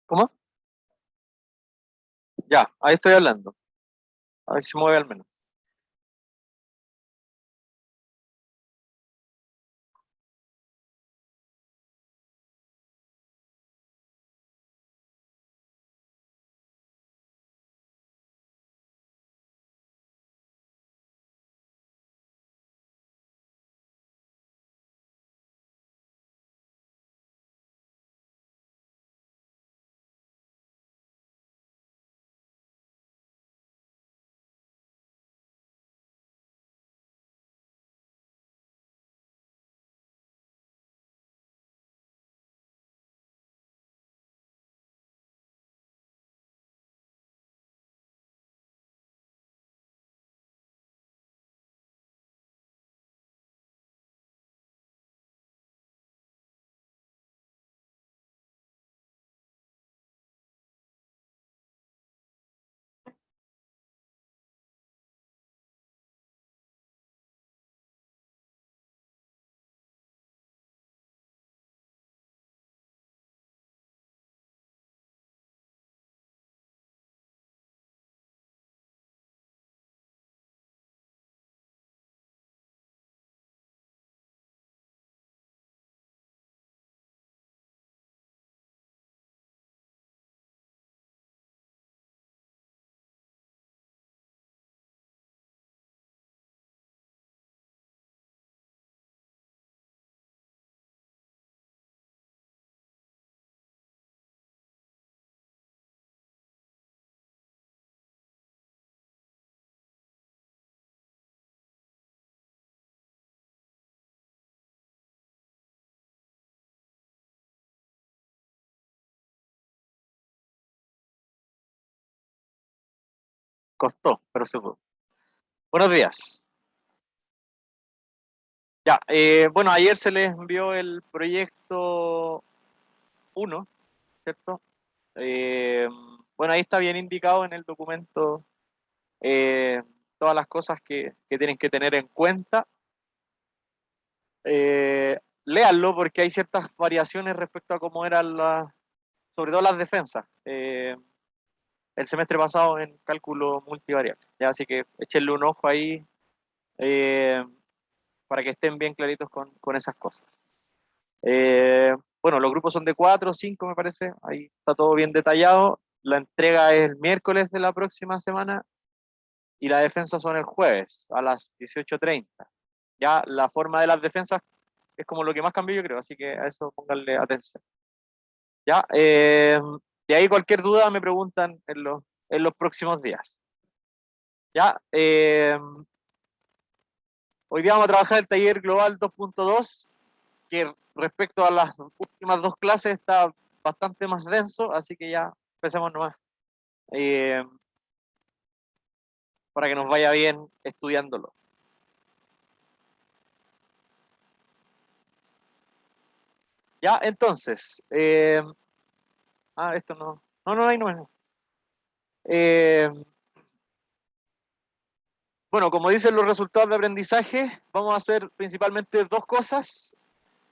¿Cómo? Ya, ahí estoy hablando. A ver si mueve al menos. Costó, pero se pudo. Buenos días. Ya, bueno, ayer se les envió el proyecto uno, ¿cierto? Eh, bueno, ahí está bien indicado en el documento eh, todas las cosas que tienen que tener en cuenta. Léanlo porque hay ciertas variaciones respecto a cómo eran sobre todo las defensas. El semestre pasado en cálculo multivariable. ¿Ya? Así que échenle un ojo ahí eh, para que estén bien claritos con esas cosas. Eh, bueno, los grupos son de 4 o 5, me parece. Ahí está todo bien detallado. La entrega es el miércoles de la próxima semana y la defensa son el jueves a las 18:30. Ya la forma de las defensas es como lo que más cambió, yo creo, así que a eso pónganle atención. Ya, de ahí cualquier duda me preguntan en los próximos días. Ya, hoy día vamos a trabajar el taller global 2.2, que respecto a las últimas dos clases está bastante más denso, así que ya empecemos nomás, eh, para que nos vaya bien estudiándolo. Ya, entonces, esto no, no, no, ahí no es. Eh, bueno, como dicen los resultados de aprendizaje, vamos a hacer principalmente dos cosas: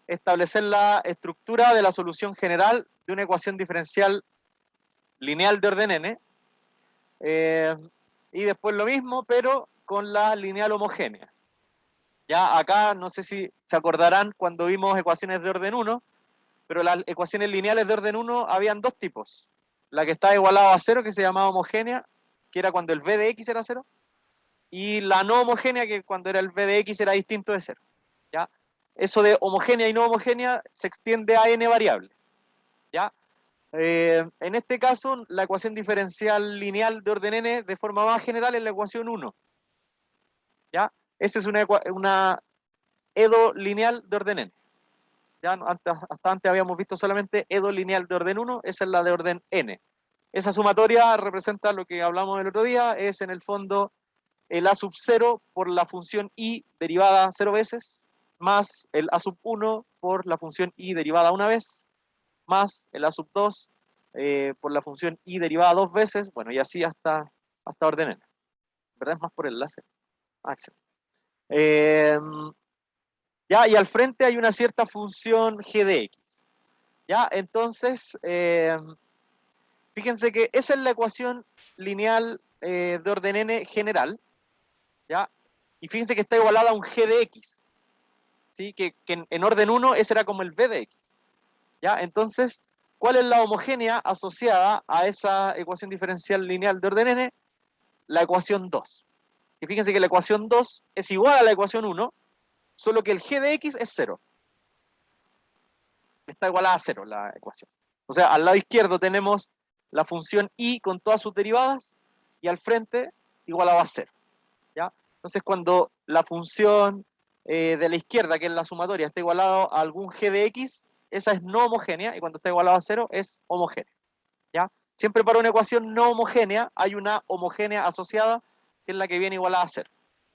establecer la estructura de la solución general de una ecuación diferencial lineal de orden n, eh, y después lo mismo, pero con la lineal homogénea. Ya acá no sé si se acordarán cuando vimos ecuaciones de orden 1, pero las ecuaciones lineales de orden 1 habían dos tipos. La que estaba igualada a cero, que se llamaba homogénea, que era cuando el v de x era cero, y la no homogénea, que cuando era el v de x era distinto de cero. ¿Ya? Eso de homogénea y no homogénea se extiende a n variables. ¿Ya? En este caso, la ecuación diferencial lineal de orden n de forma más general es la ecuación 1. ¿Ya? Esa es una EDO lineal de orden n. Ya hasta antes habíamos visto solamente EDO lineal de orden 1, esa es la de orden n. Esa sumatoria representa lo que hablamos el otro día, es en el fondo el a sub 0 por la función i derivada 0 veces, más el a sub 1 por la función i derivada una vez, más el a sub 2 por la función i derivada dos veces, bueno, y así hasta orden n. ¿Verdad? Es más por el láser. Eh, ya, y al frente hay una cierta función g de x. Ya, entonces, Fíjense que esa es la ecuación lineal de orden n general, ¿ya? Y fíjense que está igualada a un g de x, ¿sí? Que en orden 1 ese era como el b de x, ¿ya? Entonces, ¿cuál es la homogénea asociada a esa ecuación diferencial lineal de orden n? La ecuación 2. Y fíjense que la ecuación 2 es igual a la ecuación 1, solo que el g de x es 0. Está igualada a 0 la ecuación. O sea, al lado izquierdo tenemos la función y con todas sus derivadas, y al frente igualado a 0. ¿Ya? Entonces, cuando la función de la izquierda, que es la sumatoria, está igualado a algún g de x, esa es no homogénea, y cuando está igualado a 0 es homogénea. ¿Ya? Siempre para una ecuación no homogénea hay una homogénea asociada, que es la que viene igualada a 0,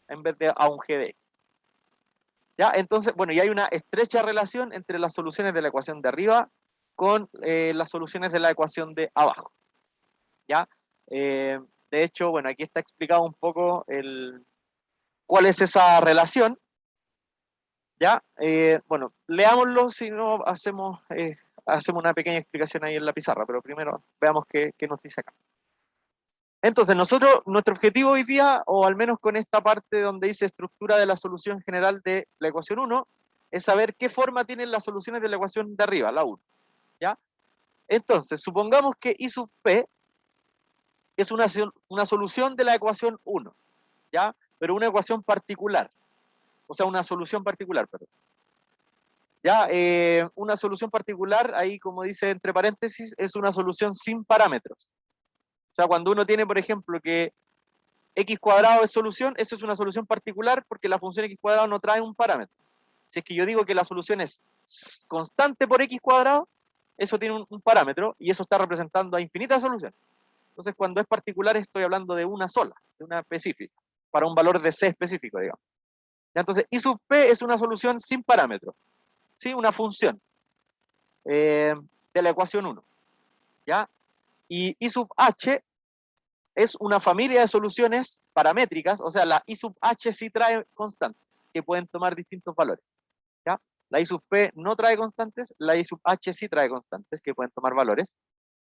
en vez de a un g de x. ¿Ya? Entonces, bueno, y hay una estrecha relación entre las soluciones de la ecuación de arriba con las soluciones de la ecuación de abajo. ¿Ya? De hecho, bueno, aquí está explicado un poco cuál es esa relación. ¿Ya? Bueno, leámoslo, si no hacemos una pequeña explicación ahí en la pizarra, pero primero veamos qué nos dice acá. Entonces, nuestro objetivo hoy día, o al menos con esta parte donde dice estructura de la solución general de la ecuación 1, es saber qué forma tienen las soluciones de la ecuación de arriba, la 1. ¿Ya? Entonces, supongamos que I sub P es una solución de la ecuación 1, ¿ya? Pero una ecuación particular, o sea, una solución particular, perdón. ¿Ya? Una solución particular, ahí como dice entre paréntesis, es una solución sin parámetros. O sea, cuando uno tiene, por ejemplo, que x cuadrado es solución, eso es una solución particular porque la función x cuadrado no trae un parámetro. Si es que yo digo que la solución es constante por x cuadrado, eso tiene un parámetro y eso está representando a infinitas soluciones. Entonces, cuando es particular, estoy hablando de una sola, de una específica, para un valor de c específico, digamos. ¿Ya? Entonces, I sub p es una solución sin parámetro, ¿sí? Una función de la ecuación 1. ¿Ya? Y I sub h es una familia de soluciones paramétricas, o sea, la I sub h sí trae constantes, que pueden tomar distintos valores. ¿Ya? La I sub p no trae constantes, la I sub h sí trae constantes, que pueden tomar valores.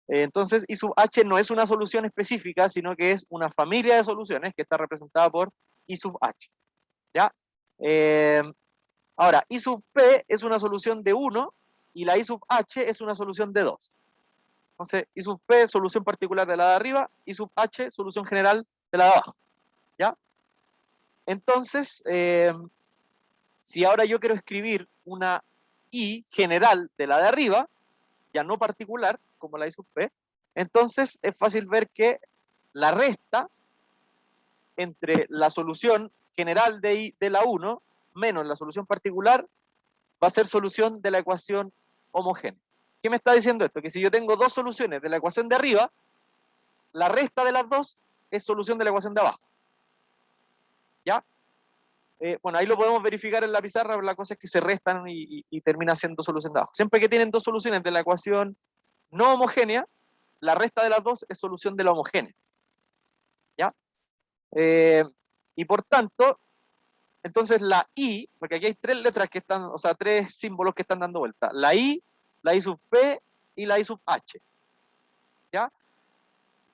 Entonces, I sub h no es una solución específica, sino que es una familia de soluciones que está representada por I sub h. ¿Ya? Ahora, I sub p es una solución de 1 y la I sub h es una solución de 2. Entonces, I sub p, solución particular de la de arriba, I sub h, solución general de la de abajo. ¿Ya? Entonces, si ahora yo quiero escribir una I general de la de arriba, ya no particular, como la I sub p, entonces es fácil ver que la resta entre la solución general de la 1 menos la solución particular va a ser solución de la ecuación homogénea. ¿Qué me está diciendo esto? Que si yo tengo dos soluciones de la ecuación de arriba, la resta de las dos es solución de la ecuación de abajo. ¿Ya? Bueno, ahí lo podemos verificar en la pizarra, pero la cosa es que se restan y termina siendo solución de abajo. Siempre que tienen dos soluciones de la ecuación no homogénea, la resta de las dos es solución de la homogénea. ¿Ya? Y por tanto, entonces la I, porque aquí hay tres letras que están, o sea, tres símbolos que están dando vuelta. La I sub P y la I sub H. ¿Ya?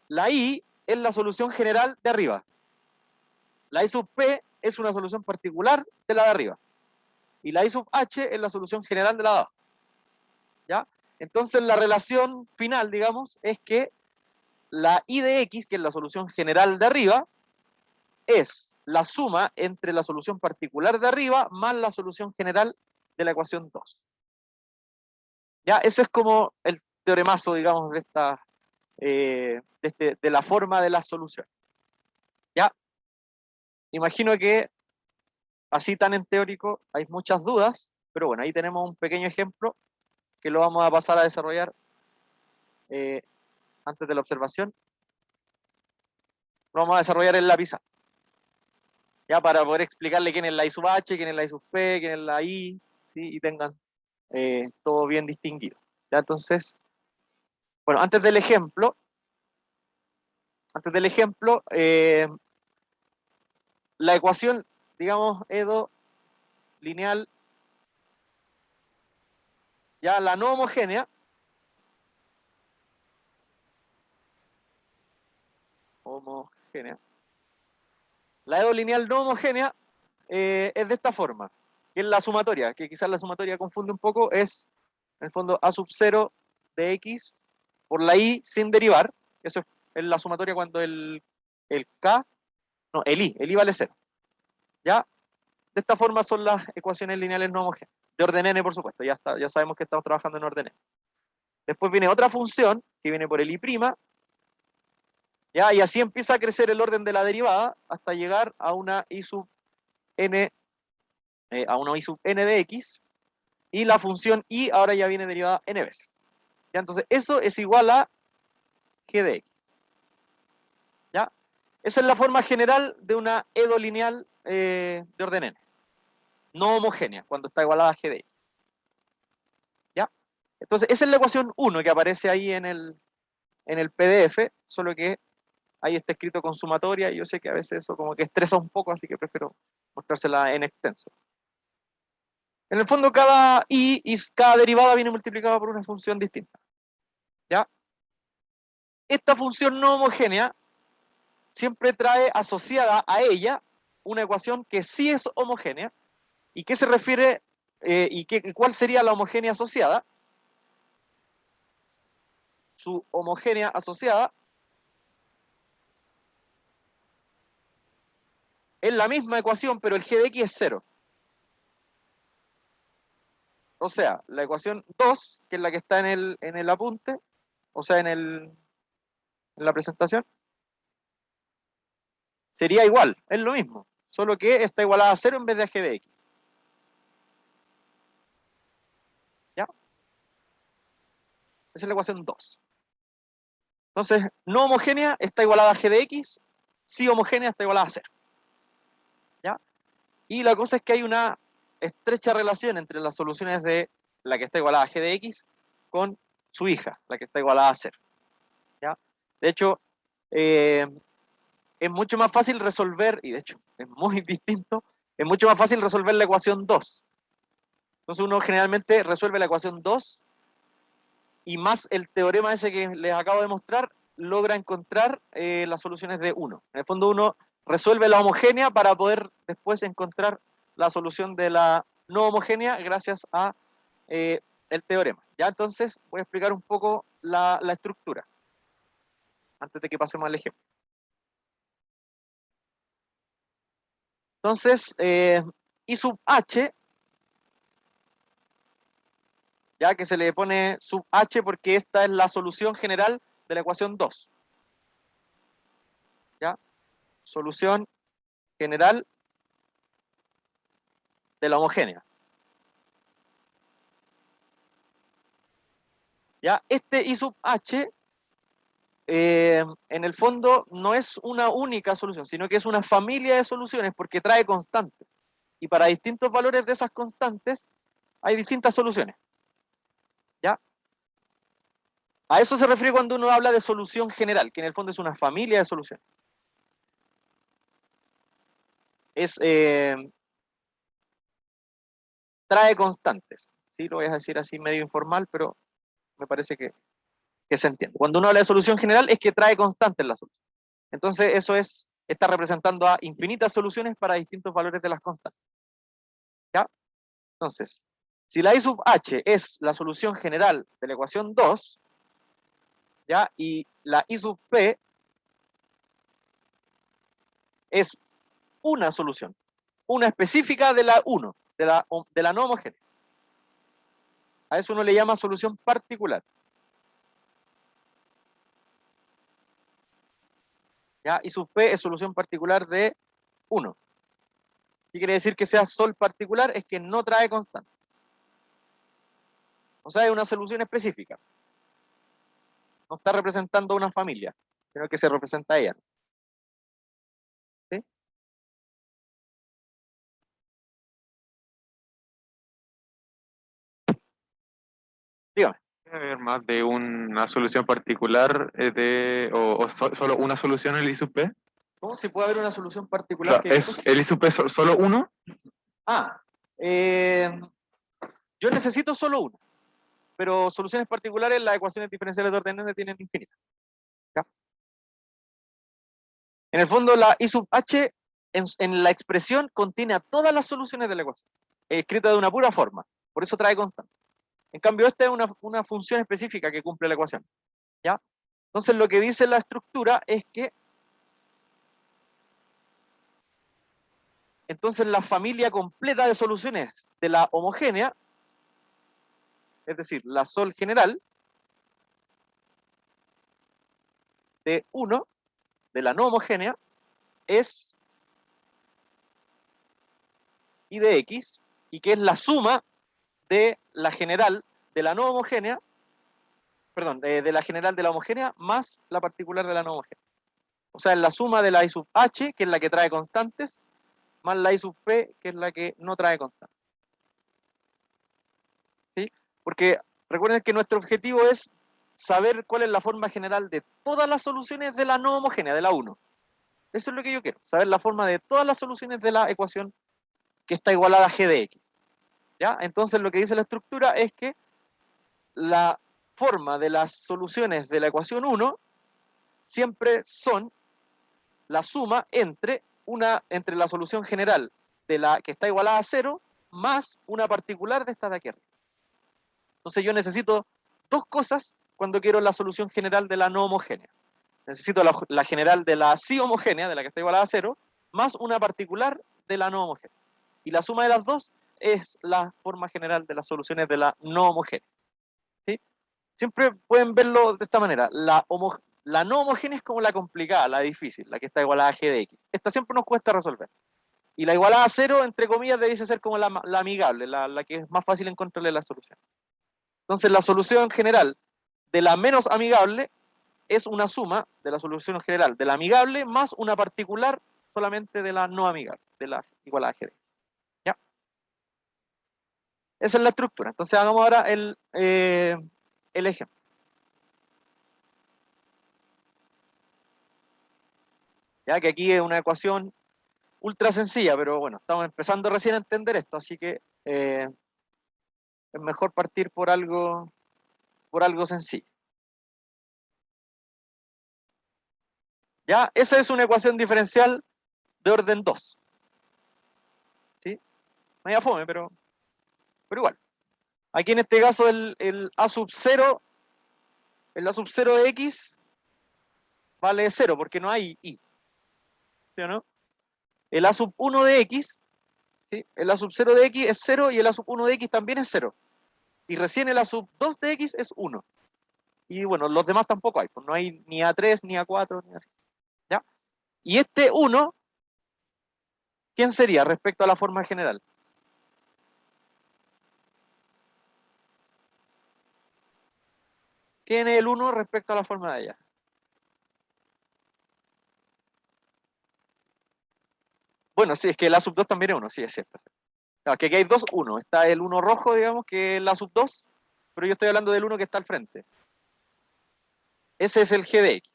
La I es la solución general de arriba. La I sub P es una solución particular de la de arriba. Y la I sub H es la solución general de la de abajo. ¿Ya? Entonces la relación final, digamos, es que la I de X, que es la solución general de arriba, es la suma entre la solución particular de arriba más la solución general de la ecuación 2. ¿Ya? Ese es como el teoremazo, digamos, de la forma de la solución. ¿Ya? Imagino que así tan en teórico hay muchas dudas, pero bueno, ahí tenemos un pequeño ejemplo que lo vamos a pasar a desarrollar antes de la observación. Lo vamos a desarrollar en la pizarra. Ya para poder explicarle quién es la I sub H, quién es la I sub P, quién es la I, ¿sí? Y tengan todo bien distinguido. ¿Ya? Entonces, bueno, la ecuación, digamos, EDO lineal, ya la no homogénea, homogénea. La EDO lineal no homogénea es de esta forma, que es la sumatoria, que quizás la sumatoria confunde un poco, es en el fondo a sub 0 de x por la y sin derivar, eso es la sumatoria cuando el k, no, el i vale 0. ¿Ya? De esta forma son las ecuaciones lineales no homogéneas, de orden n por supuesto, ya sabemos que estamos trabajando en orden n. Después viene otra función, que viene por el i', ¿ya? Y así empieza a crecer el orden de la derivada hasta llegar a una i sub n, de x, y la función y ahora ya viene derivada n veces. ¿Ya? Entonces eso es igual a g de x. ¿Ya? Esa es la forma general de una EDO lineal de orden n, no homogénea, cuando está igualada a g de x. ¿Ya? Entonces esa es la ecuación 1 que aparece ahí en el PDF, solo que ahí está escrito con sumatoria y yo sé que a veces eso como que estresa un poco, así que prefiero mostrársela en extenso. En el fondo cada y cada derivada viene multiplicada por una función distinta. ¿Ya? Esta función no homogénea siempre trae asociada a ella una ecuación que sí es homogénea. ¿Y qué se refiere y cuál sería la homogénea asociada? Su homogénea asociada es la misma ecuación, pero el g de x es 0. O sea, la ecuación 2, que es la que está en el apunte, o sea, en la presentación, sería igual, es lo mismo, solo que está igualada a 0 en vez de a g de x. ¿Ya? Esa es la ecuación 2. Entonces, no homogénea está igualada a g de x, sí homogénea está igualada a 0. ¿Ya? Y la cosa es que hay una estrecha relación entre las soluciones de la que está igualada a g de x con su hija, la que está igualada a 0. ¿Ya? De hecho, es mucho más fácil resolver, y de hecho es muy distinto, es mucho más fácil resolver la ecuación 2. Entonces uno generalmente resuelve la ecuación 2 y más el teorema ese que les acabo de mostrar, logra encontrar las soluciones de 1. En el fondo uno resuelve la homogénea para poder después encontrar la solución de la no homogénea gracias a el teorema. Ya, entonces voy a explicar un poco la estructura antes de que pasemos al ejemplo. Entonces, I sub h, ya que se le pone sub h porque esta es la solución general de la ecuación 2. ¿Ya? Solución general de la homogénea. ¿Ya? Este I sub h, en el fondo, no es una única solución, sino que es una familia de soluciones porque trae constantes. Y para distintos valores de esas constantes, hay distintas soluciones. ¿Ya? A eso se refiere cuando uno habla de solución general, que en el fondo es una familia de soluciones. Trae constantes. ¿Sí? Lo voy a decir así medio informal, pero me parece que se entiende. Cuando uno habla de solución general es que trae constantes la solución. Entonces eso está representando a infinitas soluciones para distintos valores de las constantes. ¿Ya? Entonces, si la I sub h es la solución general de la ecuación 2, ¿ya? Y la I sub p es una solución, una específica de la 1, de la no homogénea. A eso uno le llama solución particular. ¿Ya? I sub p es solución particular de 1. ¿Qué quiere decir que sea sol particular? Es que no trae constante. O sea, es una solución específica. No está representando una familia, sino que se representa a ella. ¿Sí? Dígame. ¿Puede haber más de una solución particular solo una solución en el I sub P? ¿Cómo se puede haber una solución O particular sea, que ¿es el I sub P solo uno? Ah, yo necesito solo uno, pero soluciones particulares, las ecuaciones diferenciales de orden n tienen infinitas. ¿Ya? En el fondo, la I sub h en la expresión contiene a todas las soluciones de la ecuación, escrita de una pura forma, por eso trae constante. En cambio, esta es una función específica que cumple la ecuación, ¿ya? Entonces, lo que dice la estructura es que entonces la familia completa de soluciones de la homogénea, es decir, la sol general de 1, de la no homogénea, es I de X, y que es la suma de la general de la no homogénea, perdón, de la general de la homogénea más la particular de la no homogénea. O sea, es la suma de la I sub h, que es la que trae constantes, más la I sub p, que es la que no trae constantes. ¿Sí? Porque recuerden que nuestro objetivo es saber cuál es la forma general de todas las soluciones de la no homogénea, de la 1. Eso es lo que yo quiero, saber la forma de todas las soluciones de la ecuación que está igualada a g de x. ¿Ya? Entonces lo que dice la estructura es que la forma de las soluciones de la ecuación 1 siempre son la suma entre la solución general de la que está igualada a 0 más una particular de esta de aquí arriba. Entonces yo necesito dos cosas cuando quiero la solución general de la no homogénea. Necesito la general de la sí homogénea, de la que está igualada a 0, más una particular de la no homogénea. Y la suma de las dos es la forma general de las soluciones de la no homogénea. ¿Sí? Siempre pueden verlo de esta manera. La no homogénea es como la complicada, la difícil, la que está igualada a g de x. Esta siempre nos cuesta resolver. Y la igualada a 0, entre comillas, debiese ser como la amigable, la que es más fácil encontrarle la solución. Entonces, la solución general de la menos amigable es una suma de la solución general de la amigable más una particular solamente de la no amigable, de la igualada a g de x. ¿Ya? Esa es la estructura. Entonces, hagamos ahora el ejemplo. Ya que aquí es una ecuación ultra sencilla, pero bueno, estamos empezando recién a entender esto, así que es mejor partir por algo sencillo. Ya, esa es una ecuación diferencial de orden 2. ¿Sí? Media fome, pero igual. Aquí en este caso el A sub 0, el A sub 0 de X vale 0 porque no hay Y. ¿Sí o no? El A sub 1 de X, ¿sí? El A sub 0 de X es 0 y el A sub 1 de X también es 0. Y recién el A sub 2 de X es 1. Y bueno, los demás tampoco hay, pues no hay ni A3, ni A4, ni así. ¿Ya? Y este 1, ¿quién sería respecto a la forma general? ¿Quién es el 1 respecto a la forma de ella? Bueno, sí, es que el A sub 2 también es 1, sí, es cierto. Claro, que aquí hay dos 1. Está el 1 rojo, digamos, que es el A sub 2, pero yo estoy hablando del 1 que está al frente. Ese es el G de X.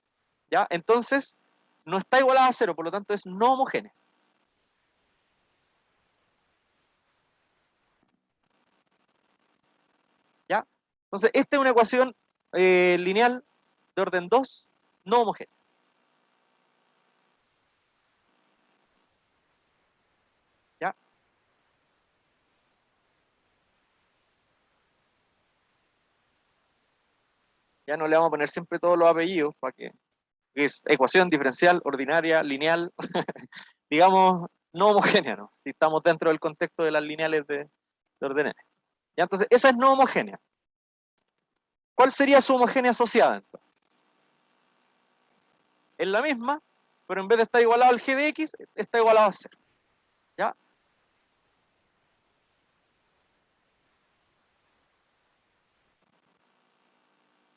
¿Ya? Entonces, no está igualada a 0, por lo tanto es no homogénea. ¿Ya? Entonces, esta es una ecuación lineal de orden 2, no homogénea. ¿Ya? Ya no le vamos a poner siempre todos los apellidos para que es ecuación diferencial, ordinaria, lineal, digamos, no homogénea, ¿no? Si estamos dentro del contexto de las lineales de orden n. ¿Ya? Entonces, esa es no homogénea. ¿Cuál sería su homogénea asociada, entonces? Es la misma, pero en vez de estar igualado al g de x, está igualado a 0. ¿Ya?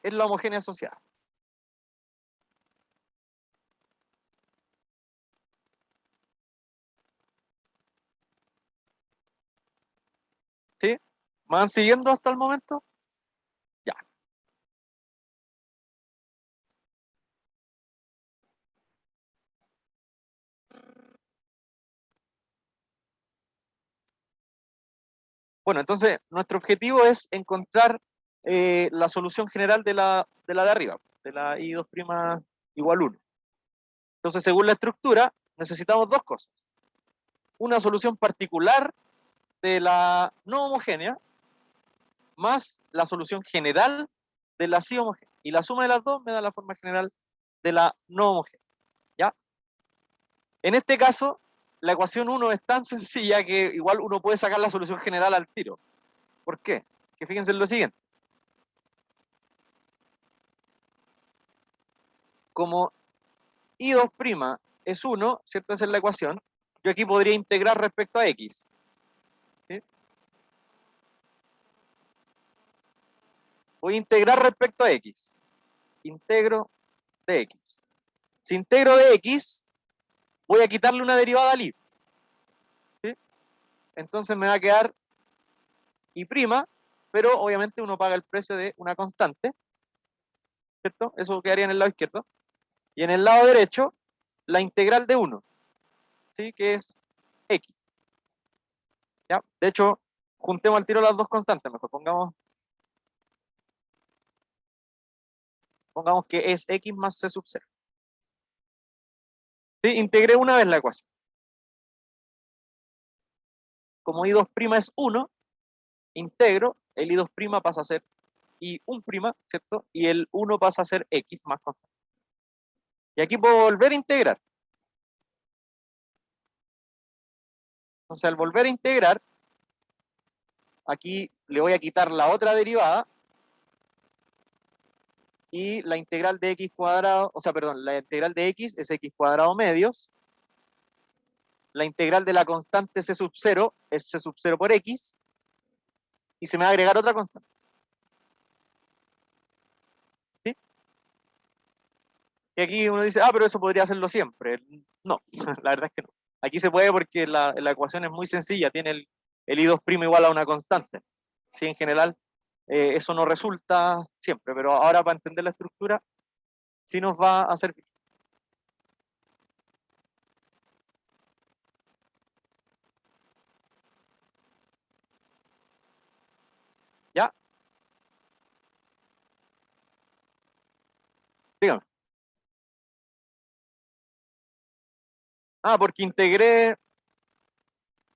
Es la homogénea asociada. ¿Sí? ¿Me van siguiendo hasta el momento? Ya. Bueno, entonces nuestro objetivo es encontrar la solución general de la de arriba, de la I2' igual 1. Entonces, según la estructura, necesitamos dos cosas. Una solución particular de la no homogénea más la solución general de la sí homogénea. Y la suma de las dos me da la forma general de la no homogénea. ¿Ya? En este caso, la ecuación 1 es tan sencilla que igual uno puede sacar la solución general al tiro. ¿Por qué? Que fíjense en lo siguiente. Como I2' es 1, ¿cierto? Esa es la ecuación. Yo aquí podría integrar respecto a X. ¿Sí? Voy a integrar respecto a X. Integro de X. Si integro de X, voy a quitarle una derivada al Y. ¿Sí? Entonces me va a quedar Y', pero obviamente uno paga el precio de una constante, ¿cierto? Eso quedaría en el lado izquierdo. Y en el lado derecho, la integral de 1, ¿sí? Que es X. ¿Ya? De hecho, juntemos al tiro las dos constantes, mejor pongamos que es X más C sub 0. ¿Sí? Integré una vez la ecuación. Como I2' es 1, integro, el I2' pasa a ser I1', ¿cierto? Y el 1 pasa a ser X más constante. Y aquí puedo volver a integrar. Entonces, al volver a integrar, aquí le voy a quitar la otra derivada y la integral de x cuadrado, o sea, perdón, la integral de x es x cuadrado medios, la integral de la constante c sub 0 es c sub 0 por x, y se me va a agregar otra constante. ¿Sí? Y aquí uno dice, pero eso podría hacerlo siempre. No, la verdad es que no. Aquí se puede porque la ecuación es muy sencilla, tiene el I2' igual a una constante. ¿Sí? En general, eso no resulta siempre, pero ahora para entender la estructura, sí nos va a servir. ¿Ya? Dígame. Porque integré,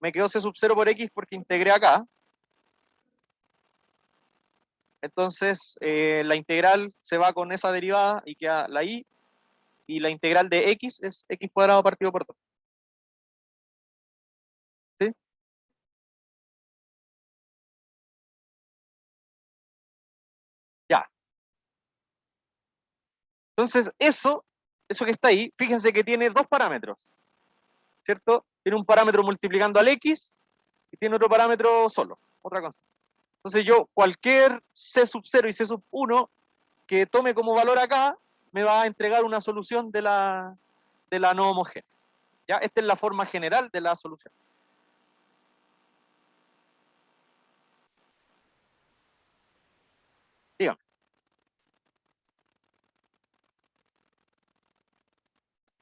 me quedó C sub 0 por X porque integré acá. Entonces, la integral se va con esa derivada y queda la Y, y la integral de X es X cuadrado partido por 2. ¿Sí? Ya. Entonces, eso que está ahí, fíjense que tiene dos parámetros, ¿cierto? Tiene un parámetro multiplicando al X y tiene otro parámetro solo, otra cosa. Entonces yo, cualquier C sub 0 y C sub 1 que tome como valor acá, me va a entregar una solución de la no homogénea. ¿Ya? Esta es la forma general de la solución. Dígame.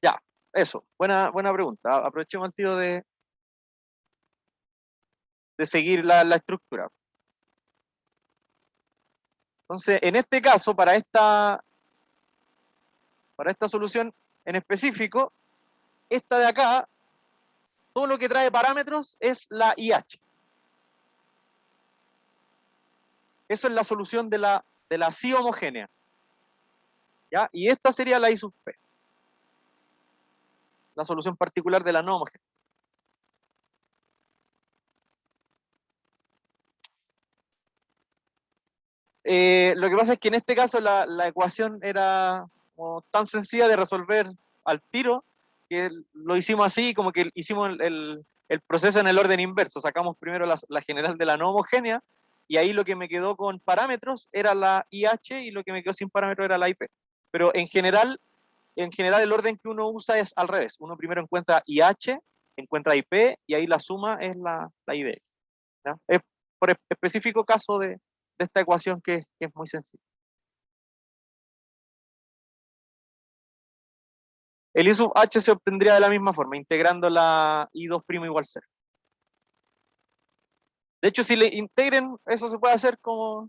Ya, eso. Buena pregunta. Aprovechemos el tiro de seguir la estructura. Entonces, en este caso, para esta solución en específico, esta de acá, todo lo que trae parámetros es la IH. Eso es la solución de la sí homogénea. ¿Ya? Y esta sería la I sub P. La solución particular de la no homogénea. Lo que pasa es que en este caso la ecuación era como tan sencilla de resolver al tiro que lo hicimos así, como que hicimos el proceso en el orden inverso. Sacamos primero la general de la no homogénea y ahí lo que me quedó con parámetros era la IH y lo que me quedó sin parámetros era la IP. Pero en general el orden que uno usa es al revés. Uno primero encuentra IH, encuentra IP y ahí la suma es la ID. ¿Ya? Es por específico caso de esta ecuación que es muy sencilla. El I sub h se obtendría de la misma forma, integrando la I2' igual 0. De hecho, si le integren, eso se puede hacer como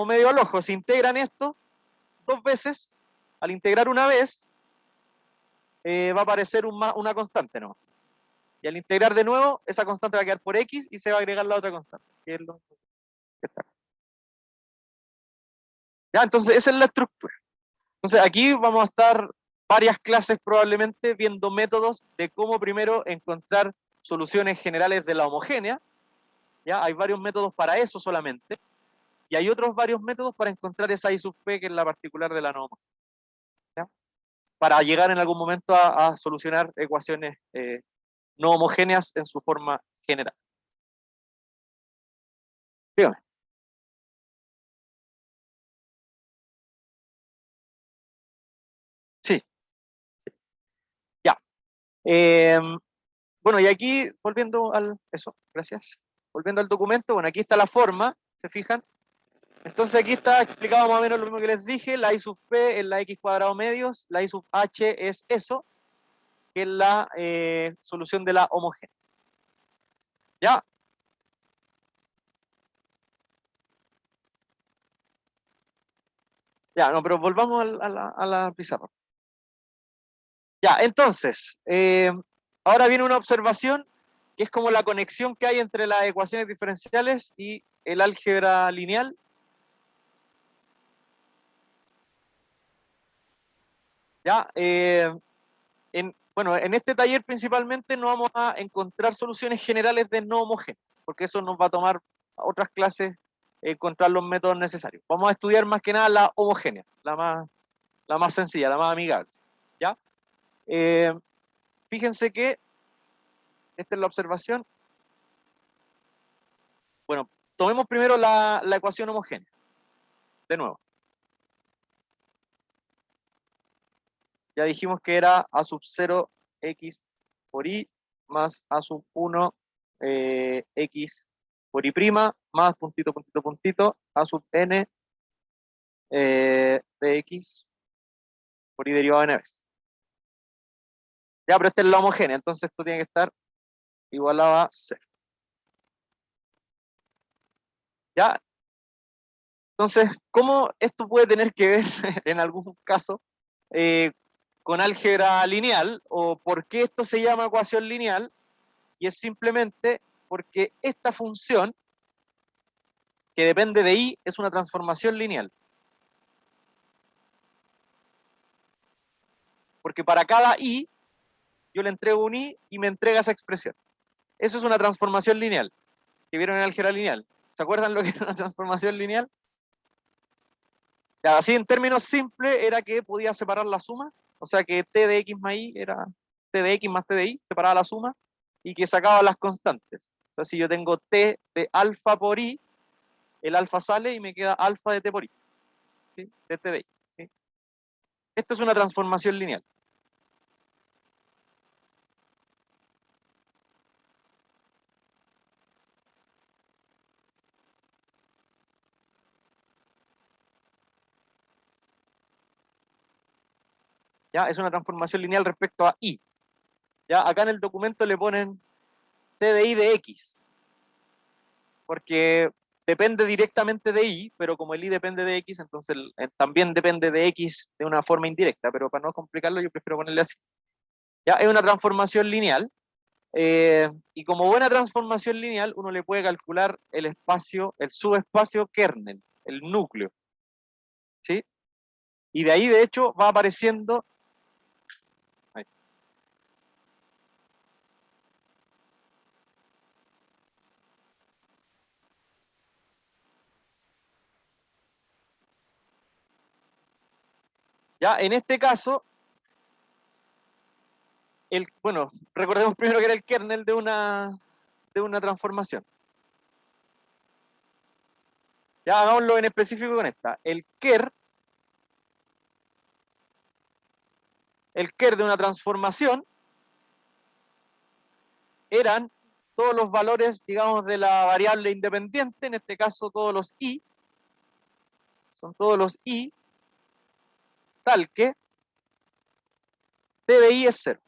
medio al ojo. Si integran esto dos veces, al integrar una vez, va a aparecer una constante, ¿no? Y al integrar de nuevo, esa constante va a quedar por x y se va a agregar la otra constante, que es lo que está acá. ¿Ya? Entonces, esa es la estructura. Entonces, aquí vamos a estar varias clases probablemente viendo métodos de cómo primero encontrar soluciones generales de la homogénea. ¿Ya? Hay varios métodos para eso solamente. Y hay otros varios métodos para encontrar esa I sub p, que es la particular de la no homogénea. ¿Ya? Para llegar en algún momento a solucionar ecuaciones no homogéneas en su forma general. Dígame. Sí, ya. Bueno, y aquí, volviendo al, eso, gracias. Volviendo al documento, bueno, aquí está la forma, ¿se fijan? Entonces aquí está explicado más o menos lo mismo que les dije, la I sub p es la x cuadrado medios, la I sub h es eso, que es la solución de la homogénea. ¿Ya? Ya, no, pero volvamos a la pizarra. Ya, entonces, ahora viene una observación que es como la conexión que hay entre las ecuaciones diferenciales y el álgebra lineal. Ya, bueno, en este taller principalmente no vamos a encontrar soluciones generales de no homogéneas, porque eso nos va a tomar otras clases encontrar los métodos necesarios. Vamos a estudiar más que nada la homogénea, la más sencilla, la más amigable. ¿Ya? Fíjense que esta es la observación. Bueno, tomemos primero la ecuación homogénea. De nuevo. Ya dijimos que era a sub 0 x por y más a sub 1 x por y prima más puntito, puntito, puntito a sub n de x por y derivado de n veces. Ya, pero esta es la homogénea, entonces esto tiene que estar igualado a 0. Ya, entonces, ¿cómo esto puede tener que ver en algún caso eh, con álgebra lineal? ¿O por qué esto se llama ecuación lineal? Y es simplemente porque esta función, que depende de y, es una transformación lineal. Porque para cada y, yo le entrego un y me entrega esa expresión. Eso es una transformación lineal, que vieron en álgebra lineal. ¿Se acuerdan lo que era una transformación lineal? Ya, así en términos simples era que podía separar la suma, o sea que t de x más y era t de x más t de y, separaba la suma, y que sacaba las constantes. Entonces si yo tengo t de alfa por y, el alfa sale y me queda alfa de t por y, ¿sí? De t de y. ¿Sí? Esto es una transformación lineal. ¿Ya? Es una transformación lineal respecto a y. ¿Ya? Acá en el documento le ponen t de y de x, porque depende directamente de y, pero como el y depende de x, entonces también depende de x de una forma indirecta, pero para no complicarlo yo prefiero ponerle así. ¿Ya? Es una transformación lineal, y como buena transformación lineal uno le puede calcular el espacio, el subespacio kernel, el núcleo, ¿sí? Y de ahí de hecho va apareciendo, ahí. Ya en este caso, bueno, recordemos primero que era el kernel de una transformación. Ya hagámoslo en específico con esta. El ker de una transformación eran todos los valores, digamos, de la variable independiente, en este caso todos los i, son todos los i, tal que t de i es 0.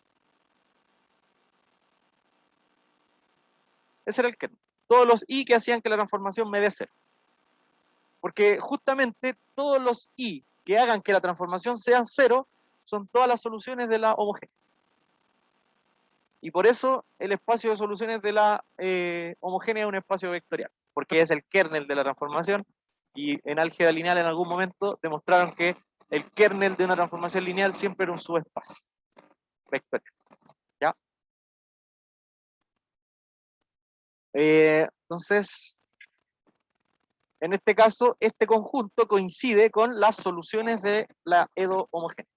Ese era el kernel. Todos los i que hacían que la transformación me dé 0. Porque justamente todos los i que hagan que la transformación sea 0 son todas las soluciones de la homogénea. Y por eso el espacio de soluciones de la homogénea es un espacio vectorial, porque es el kernel de la transformación, y en álgebra lineal en algún momento demostraron que el kernel de una transformación lineal siempre era un subespacio vectorial. ¿Ya? Entonces, en este caso, este conjunto coincide con las soluciones de la EDO homogénea.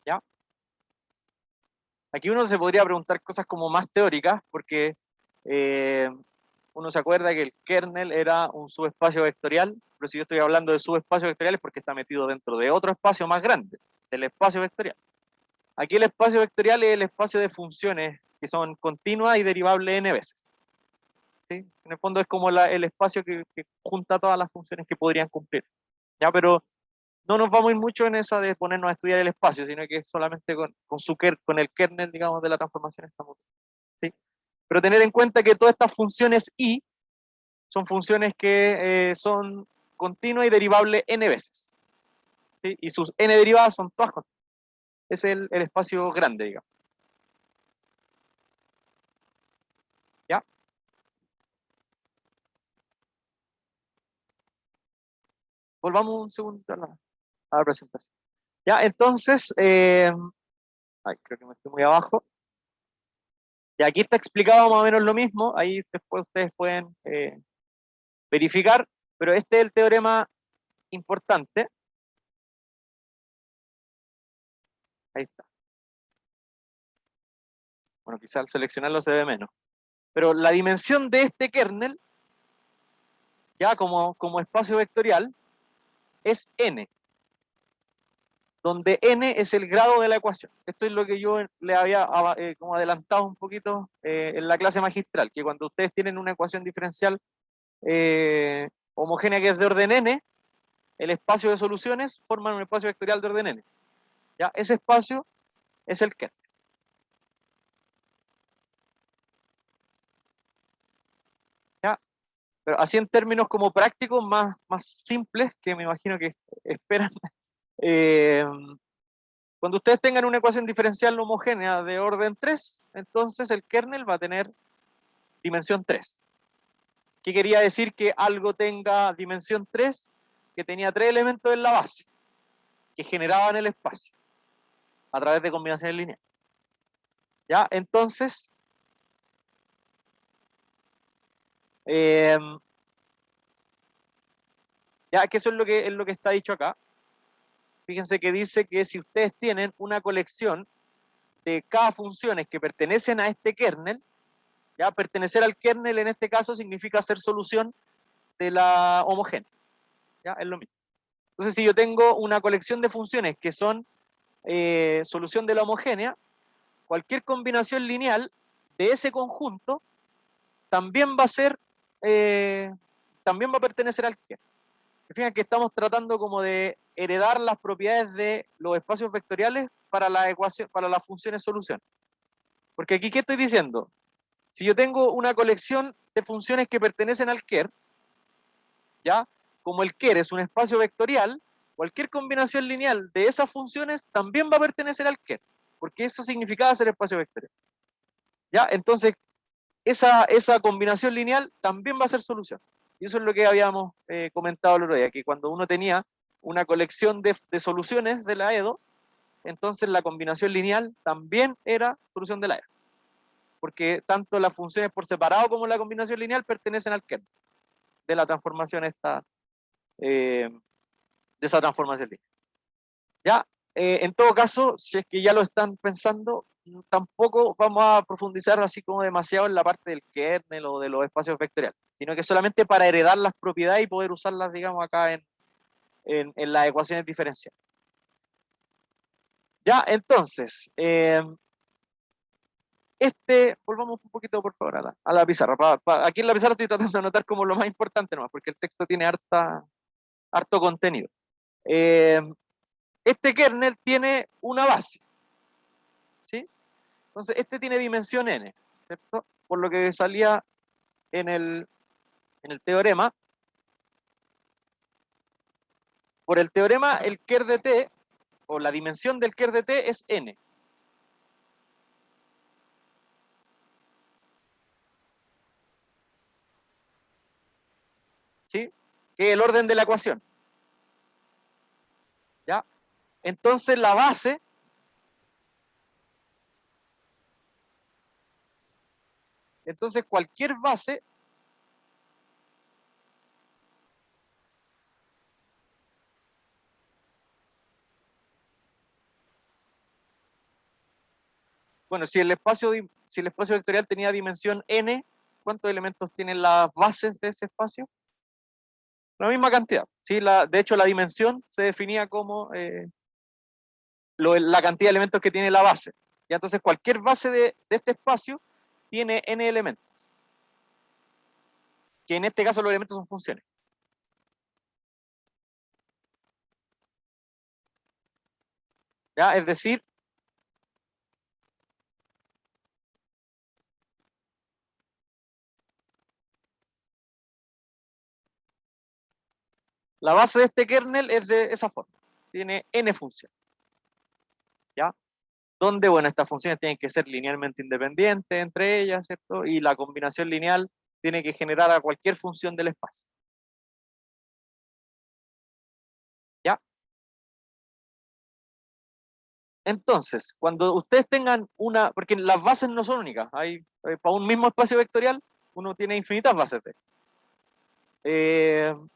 ¿Ya? Aquí uno se podría preguntar cosas como más teóricas, porque uno se acuerda que el kernel era un subespacio vectorial, pero si yo estoy hablando de subespacios vectoriales porque está metido dentro de otro espacio más grande, del espacio vectorial. Aquí el espacio vectorial es el espacio de funciones que son continuas y derivables n veces. ¿Sí? En el fondo es como el espacio que junta todas las funciones que podrían cumplir. ¿Ya? Pero no nos vamos a ir mucho en esa de ponernos a estudiar el espacio, sino que solamente con el kernel, digamos, de la transformación estamos. ¿Sí? Pero tener en cuenta que todas estas funciones I son funciones que son continuas y derivables n veces. ¿Sí? Y sus n derivadas son todas continuas. Es el espacio grande, digamos. ¿Ya? Volvamos un segundo a la presentación. ¿Ya? Entonces, ay, creo que me estoy muy abajo. Y aquí está explicado más o menos lo mismo. Ahí después ustedes pueden verificar, pero este es el teorema importante. Ahí está. Bueno, quizá al seleccionarlo se ve menos. Pero la dimensión de este kernel, ya como espacio vectorial, es n, donde n es el grado de la ecuación. Esto es lo que yo le había como adelantado un poquito en la clase magistral, que cuando ustedes tienen una ecuación diferencial homogénea que es de orden n, el espacio de soluciones forman un espacio vectorial de orden n. ¿Ya? Ese espacio es el kernel. ¿Ya? Pero así en términos como prácticos más simples, que me imagino que esperan, eh, cuando ustedes tengan una ecuación diferencial homogénea de orden 3, entonces el kernel va a tener dimensión 3. ¿Qué quería decir que algo tenga dimensión 3? Que tenía 3 elementos en la base, que generaban el espacio, a través de combinaciones lineales. ¿Ya? Entonces, ya que eso es lo que está dicho acá. Fíjense que dice que si ustedes tienen una colección de cada funciones que pertenecen a este kernel, ya pertenecer al kernel en este caso significa ser solución de la homogénea. ¿Ya? Es lo mismo. Entonces, si yo tengo una colección de funciones que son solución de la homogénea, cualquier combinación lineal de ese conjunto también va a ser, también va a pertenecer al kernel. Fíjense que estamos tratando como de heredar las propiedades de los espacios vectoriales para la ecuación, para las funciones solución. Porque aquí, ¿qué estoy diciendo? Si yo tengo una colección de funciones que pertenecen al Ker, ¿ya? Como el Ker es un espacio vectorial, cualquier combinación lineal de esas funciones también va a pertenecer al Ker, porque eso significaba ser espacio vectorial. ¿Ya? Entonces, esa combinación lineal también va a ser solución. Y eso es lo que habíamos comentado el otro día, que cuando uno tenía una colección de soluciones de la EDO, entonces la combinación lineal también era solución de la EDO. Porque tanto las funciones por separado como la combinación lineal pertenecen al kernel de la transformación esta, de esa transformación lineal. Ya, en todo caso, si es que ya lo están pensando, tampoco vamos a profundizar así como demasiado en la parte del kernel o de los espacios vectoriales, sino que solamente para heredar las propiedades y poder usarlas, digamos, acá en las ecuaciones diferenciales. Ya, entonces, volvamos un poquito por favor a la pizarra. Aquí en la pizarra estoy tratando de anotar como lo más importante nomás, porque el texto tiene harto contenido. Este kernel tiene una base, ¿sí? Entonces, este tiene dimensión n, ¿cierto? Por lo que salía en el teorema. Por el teorema, el ker de t, o la dimensión del ker de t es n. ¿Sí? Que es el orden de la ecuación. ¿Ya? Entonces la base, entonces cualquier base, bueno, si el espacio vectorial tenía dimensión n, ¿cuántos elementos tienen las bases de ese espacio? La misma cantidad. ¿Sí? De hecho, la dimensión se definía como la cantidad de elementos que tiene la base. ¿Ya? Entonces, cualquier base de este espacio tiene n elementos. Que en este caso los elementos son funciones. ¿Ya? Es decir, la base de este kernel es de esa forma. Tiene n funciones. ¿Ya? Donde, bueno, estas funciones tienen que ser linealmente independientes entre ellas, ¿cierto? Y la combinación lineal tiene que generar a cualquier función del espacio. ¿Ya? Entonces, cuando ustedes tengan porque las bases no son únicas, para un mismo espacio vectorial uno tiene infinitas bases de.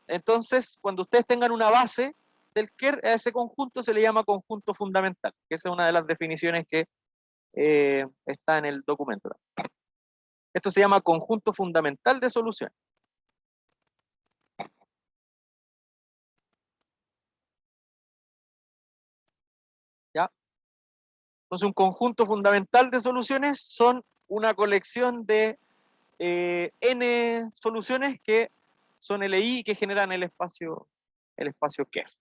Entonces, cuando ustedes tengan una base del Kerr, a ese conjunto se le llama conjunto fundamental, que esa es una de las definiciones que está en el documento. Esto se llama conjunto fundamental de soluciones. ¿Ya? Entonces, un conjunto fundamental de soluciones son una colección de n soluciones que son LI y que generan el espacio Kerr.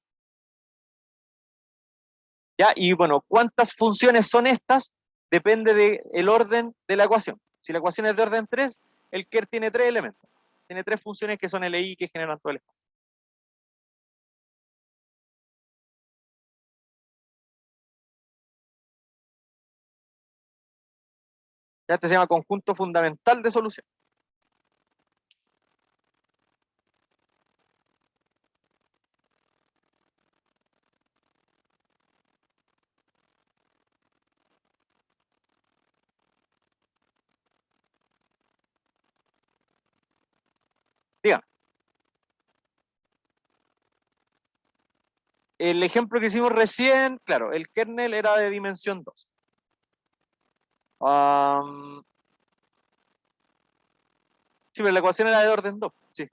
¿Ya? Y bueno, ¿cuántas funciones son estas? Depende del orden de la ecuación. Si la ecuación es de orden 3, el Kerr tiene 3 elementos. Tiene 3 funciones que son LI que generan todo el espacio. Ya este se llama conjunto fundamental de solución. Dígame. El ejemplo que hicimos recién, claro, el kernel era de dimensión 2. Sí, pero la ecuación era de orden 2. Sí.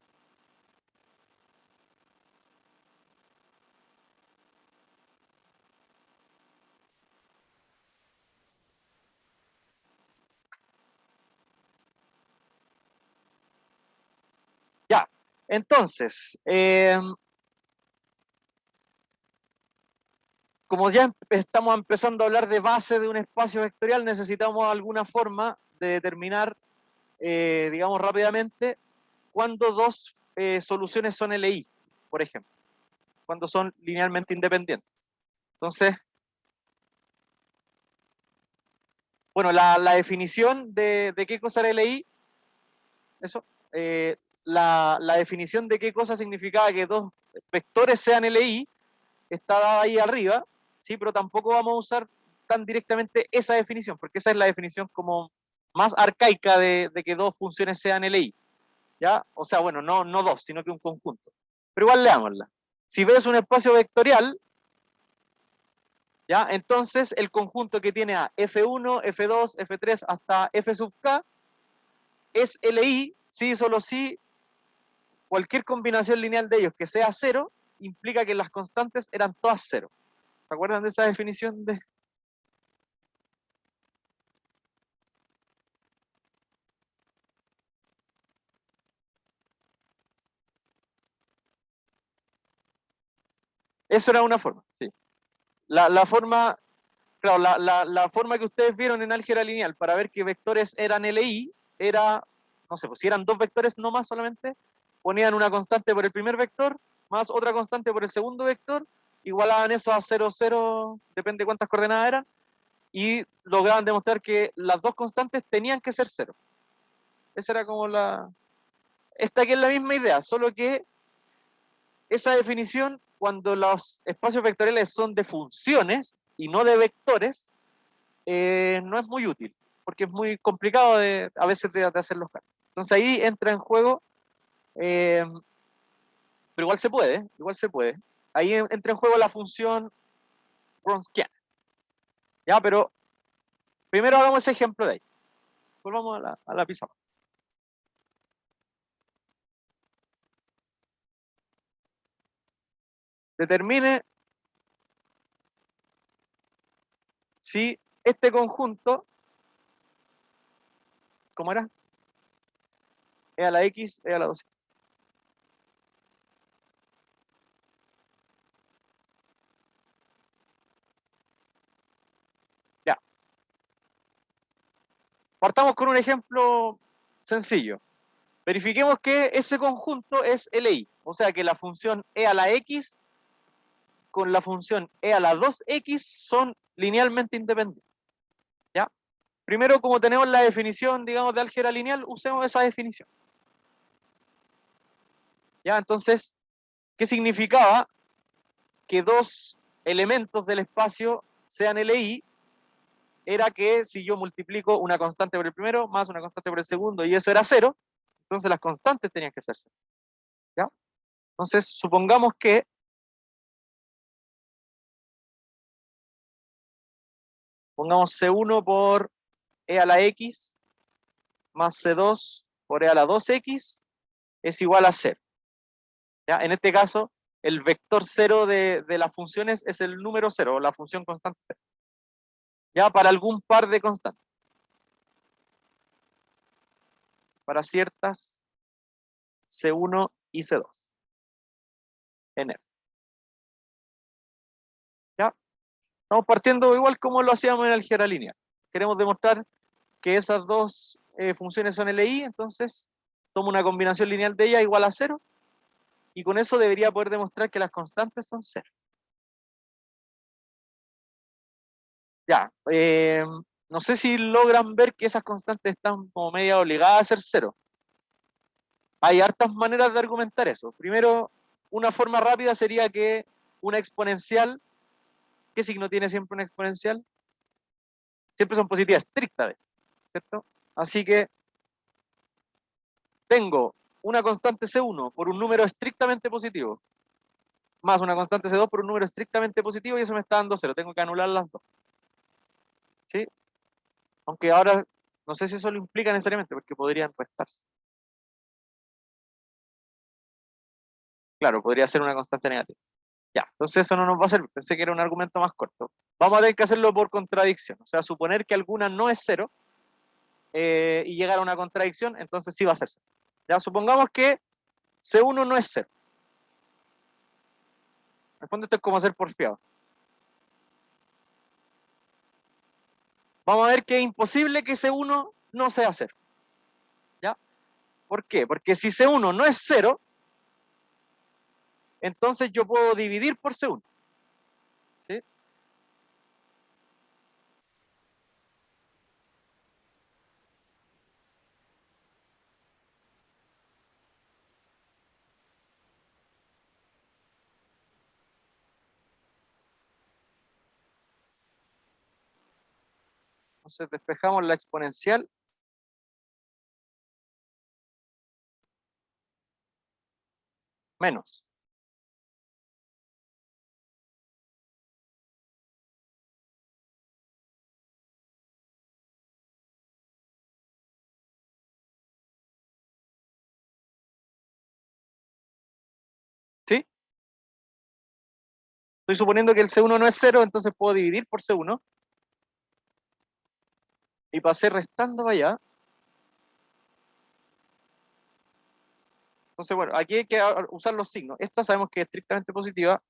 Ya. Entonces, como ya estamos empezando a hablar de base de un espacio vectorial, necesitamos alguna forma de determinar, digamos rápidamente, cuándo dos soluciones son LI, por ejemplo, cuando son linealmente independientes. Entonces, bueno, la definición de qué cosa era LI, eso, la definición de qué cosa significaba que dos vectores sean LI está dada ahí arriba, ¿sí? Pero tampoco vamos a usar tan directamente esa definición, porque esa es la definición como más arcaica de que dos funciones sean LI, ¿ya? O sea, bueno, no dos, sino que un conjunto. Pero igual leámosla. Si ves un espacio vectorial, ¿ya? Entonces el conjunto que tiene a F1, F2, F3 hasta F sub K es LI, sí, solo si cualquier combinación lineal de ellos que sea cero implica que las constantes eran todas cero. ¿Se acuerdan de esa definición de? Eso era una forma, sí. La forma, Claro, la forma que ustedes vieron en álgebra lineal para ver qué vectores eran LI era, no sé, pues si eran dos vectores no más solamente, ponían una constante por el primer vector más otra constante por el segundo vector, igualaban eso a 0, 0, depende de cuántas coordenadas eran, y lograban demostrar que las dos constantes tenían que ser 0. Esa era como la... Esta aquí es la misma idea, solo que esa definición, cuando los espacios vectoriales son de funciones y no de vectores, no es muy útil, porque es muy complicado a veces de hacer los cálculos. Entonces ahí entra en juego, eh, pero igual se puede, igual se puede. Ahí entra en juego la función Wronskiana. Ya, pero primero hagamos ese ejemplo de ahí. Volvamos a la pizarra. Determine si este conjunto, ¿cómo era? E a la x, e a la 2. Ya. Partamos con un ejemplo sencillo. Verifiquemos que ese conjunto es LI, o sea que la función e a la x con la función e a la 2x son linealmente independientes. ¿Ya? Primero, como tenemos la definición, digamos, de álgebra lineal, usemos esa definición. ¿Ya? Entonces, ¿qué significaba que dos elementos del espacio sean LI? Era que si yo multiplico una constante por el primero más una constante por el segundo y eso era 0, entonces las constantes tenían que ser 0. ¿Ya? Entonces, supongamos que pongamos C1 por e a la x más C2 por e a la 2x es igual a 0. ¿Ya? En este caso, el vector 0 de las funciones es el número 0, la función constante 0. Ya para algún par de constantes. Para ciertas C1 y C2. En R. ¿Ya? Estamos partiendo igual como lo hacíamos en álgebra lineal. Queremos demostrar que esas dos funciones son LI, entonces tomo una combinación lineal de ellas igual a 0, y con eso debería poder demostrar que las constantes son 0. Ya, no sé si logran ver que esas constantes están como media obligadas a ser 0. Hay hartas maneras de argumentar eso. Primero, una forma rápida sería que una exponencial, ¿qué signo tiene siempre una exponencial? Siempre son positivas, estrictas, ¿cierto? Así que tengo una constante C1 por un número estrictamente positivo, más una constante C2 por un número estrictamente positivo, y eso me está dando 0. Tengo que anular las dos. ¿Sí? Aunque ahora no sé si eso lo implica necesariamente, porque podrían restarse. Claro, podría ser una constante negativa. Ya, entonces eso no nos va a servir. Pensé que era un argumento más corto. Vamos a tener que hacerlo por contradicción. O sea, suponer que alguna no es 0 y llegar a una contradicción, entonces sí va a ser 0. Ya, supongamos que C1 no es 0. En el fondo esto es como hacer porfiado. Vamos a ver que es imposible que C1 no sea 0. ¿Ya? ¿Por qué? Porque si C1 no es 0, entonces yo puedo dividir por C1. ¿Sí? Entonces despejamos la exponencial menos. ¿Sí? Estoy suponiendo que el C1 no es 0, entonces puedo dividir por C1. Y pasé restando para allá. Entonces, bueno, aquí hay que usar los signos. Esta sabemos que es estrictamente positiva.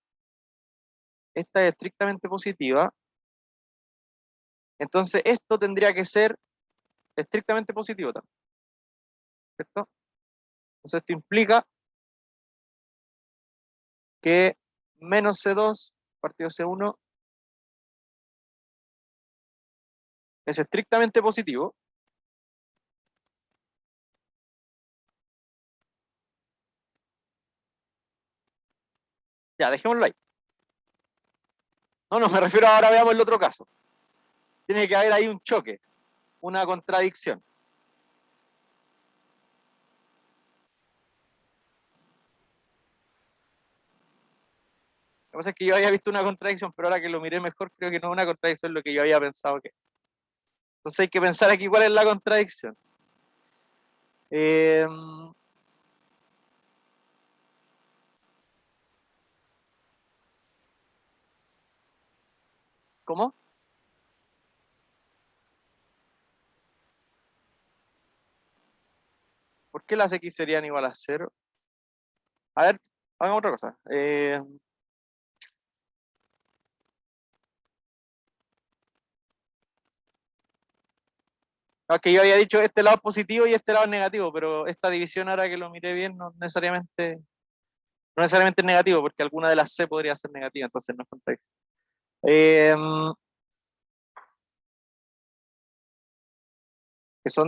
Esta es estrictamente positiva. Entonces esto tendría que ser estrictamente positivo también, ¿cierto? Entonces esto implica que menos C2 partido C1 es estrictamente positivo. Ya, dejémoslo ahí. No, me refiero ahora, veamos el otro caso. Tiene que haber ahí un choque, una contradicción. Lo que pasa es que yo había visto una contradicción, pero ahora que lo miré mejor, creo que no es una contradicción lo que yo había pensado que. Entonces hay que pensar aquí cuál es la contradicción. Eh, ¿Cómo? ¿Por qué las X serían igual a 0? A ver, hagamos otra cosa. Que yo había dicho este lado es positivo y este lado es negativo, pero esta división, ahora que lo miré bien, no necesariamente es negativo, porque alguna de las C podría ser negativa, entonces no es contradicción.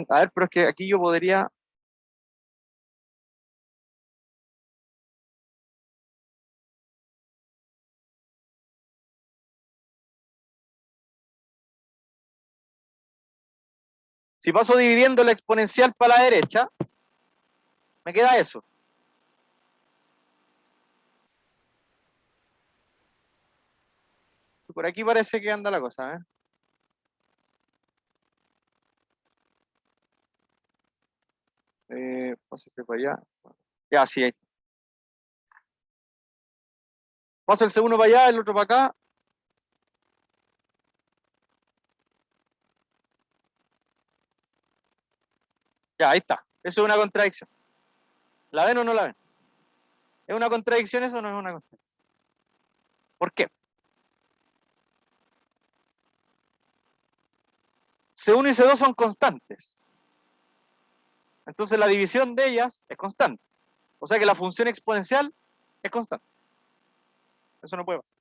A ver, pero es que aquí yo podría. Si paso dividiendo la exponencial para la derecha, me queda eso. Por aquí parece que anda la cosa, ¿eh? Pásate para allá. Ya, sí, ahí. Paso el segundo para allá, el otro para acá. Ya, ahí está. Eso es una contradicción. ¿La ven o no la ven? ¿Es una contradicción eso o no es una contradicción? ¿Por qué? C1 y C2 son constantes. Entonces la división de ellas es constante. O sea que la función exponencial es constante. Eso no puede pasar.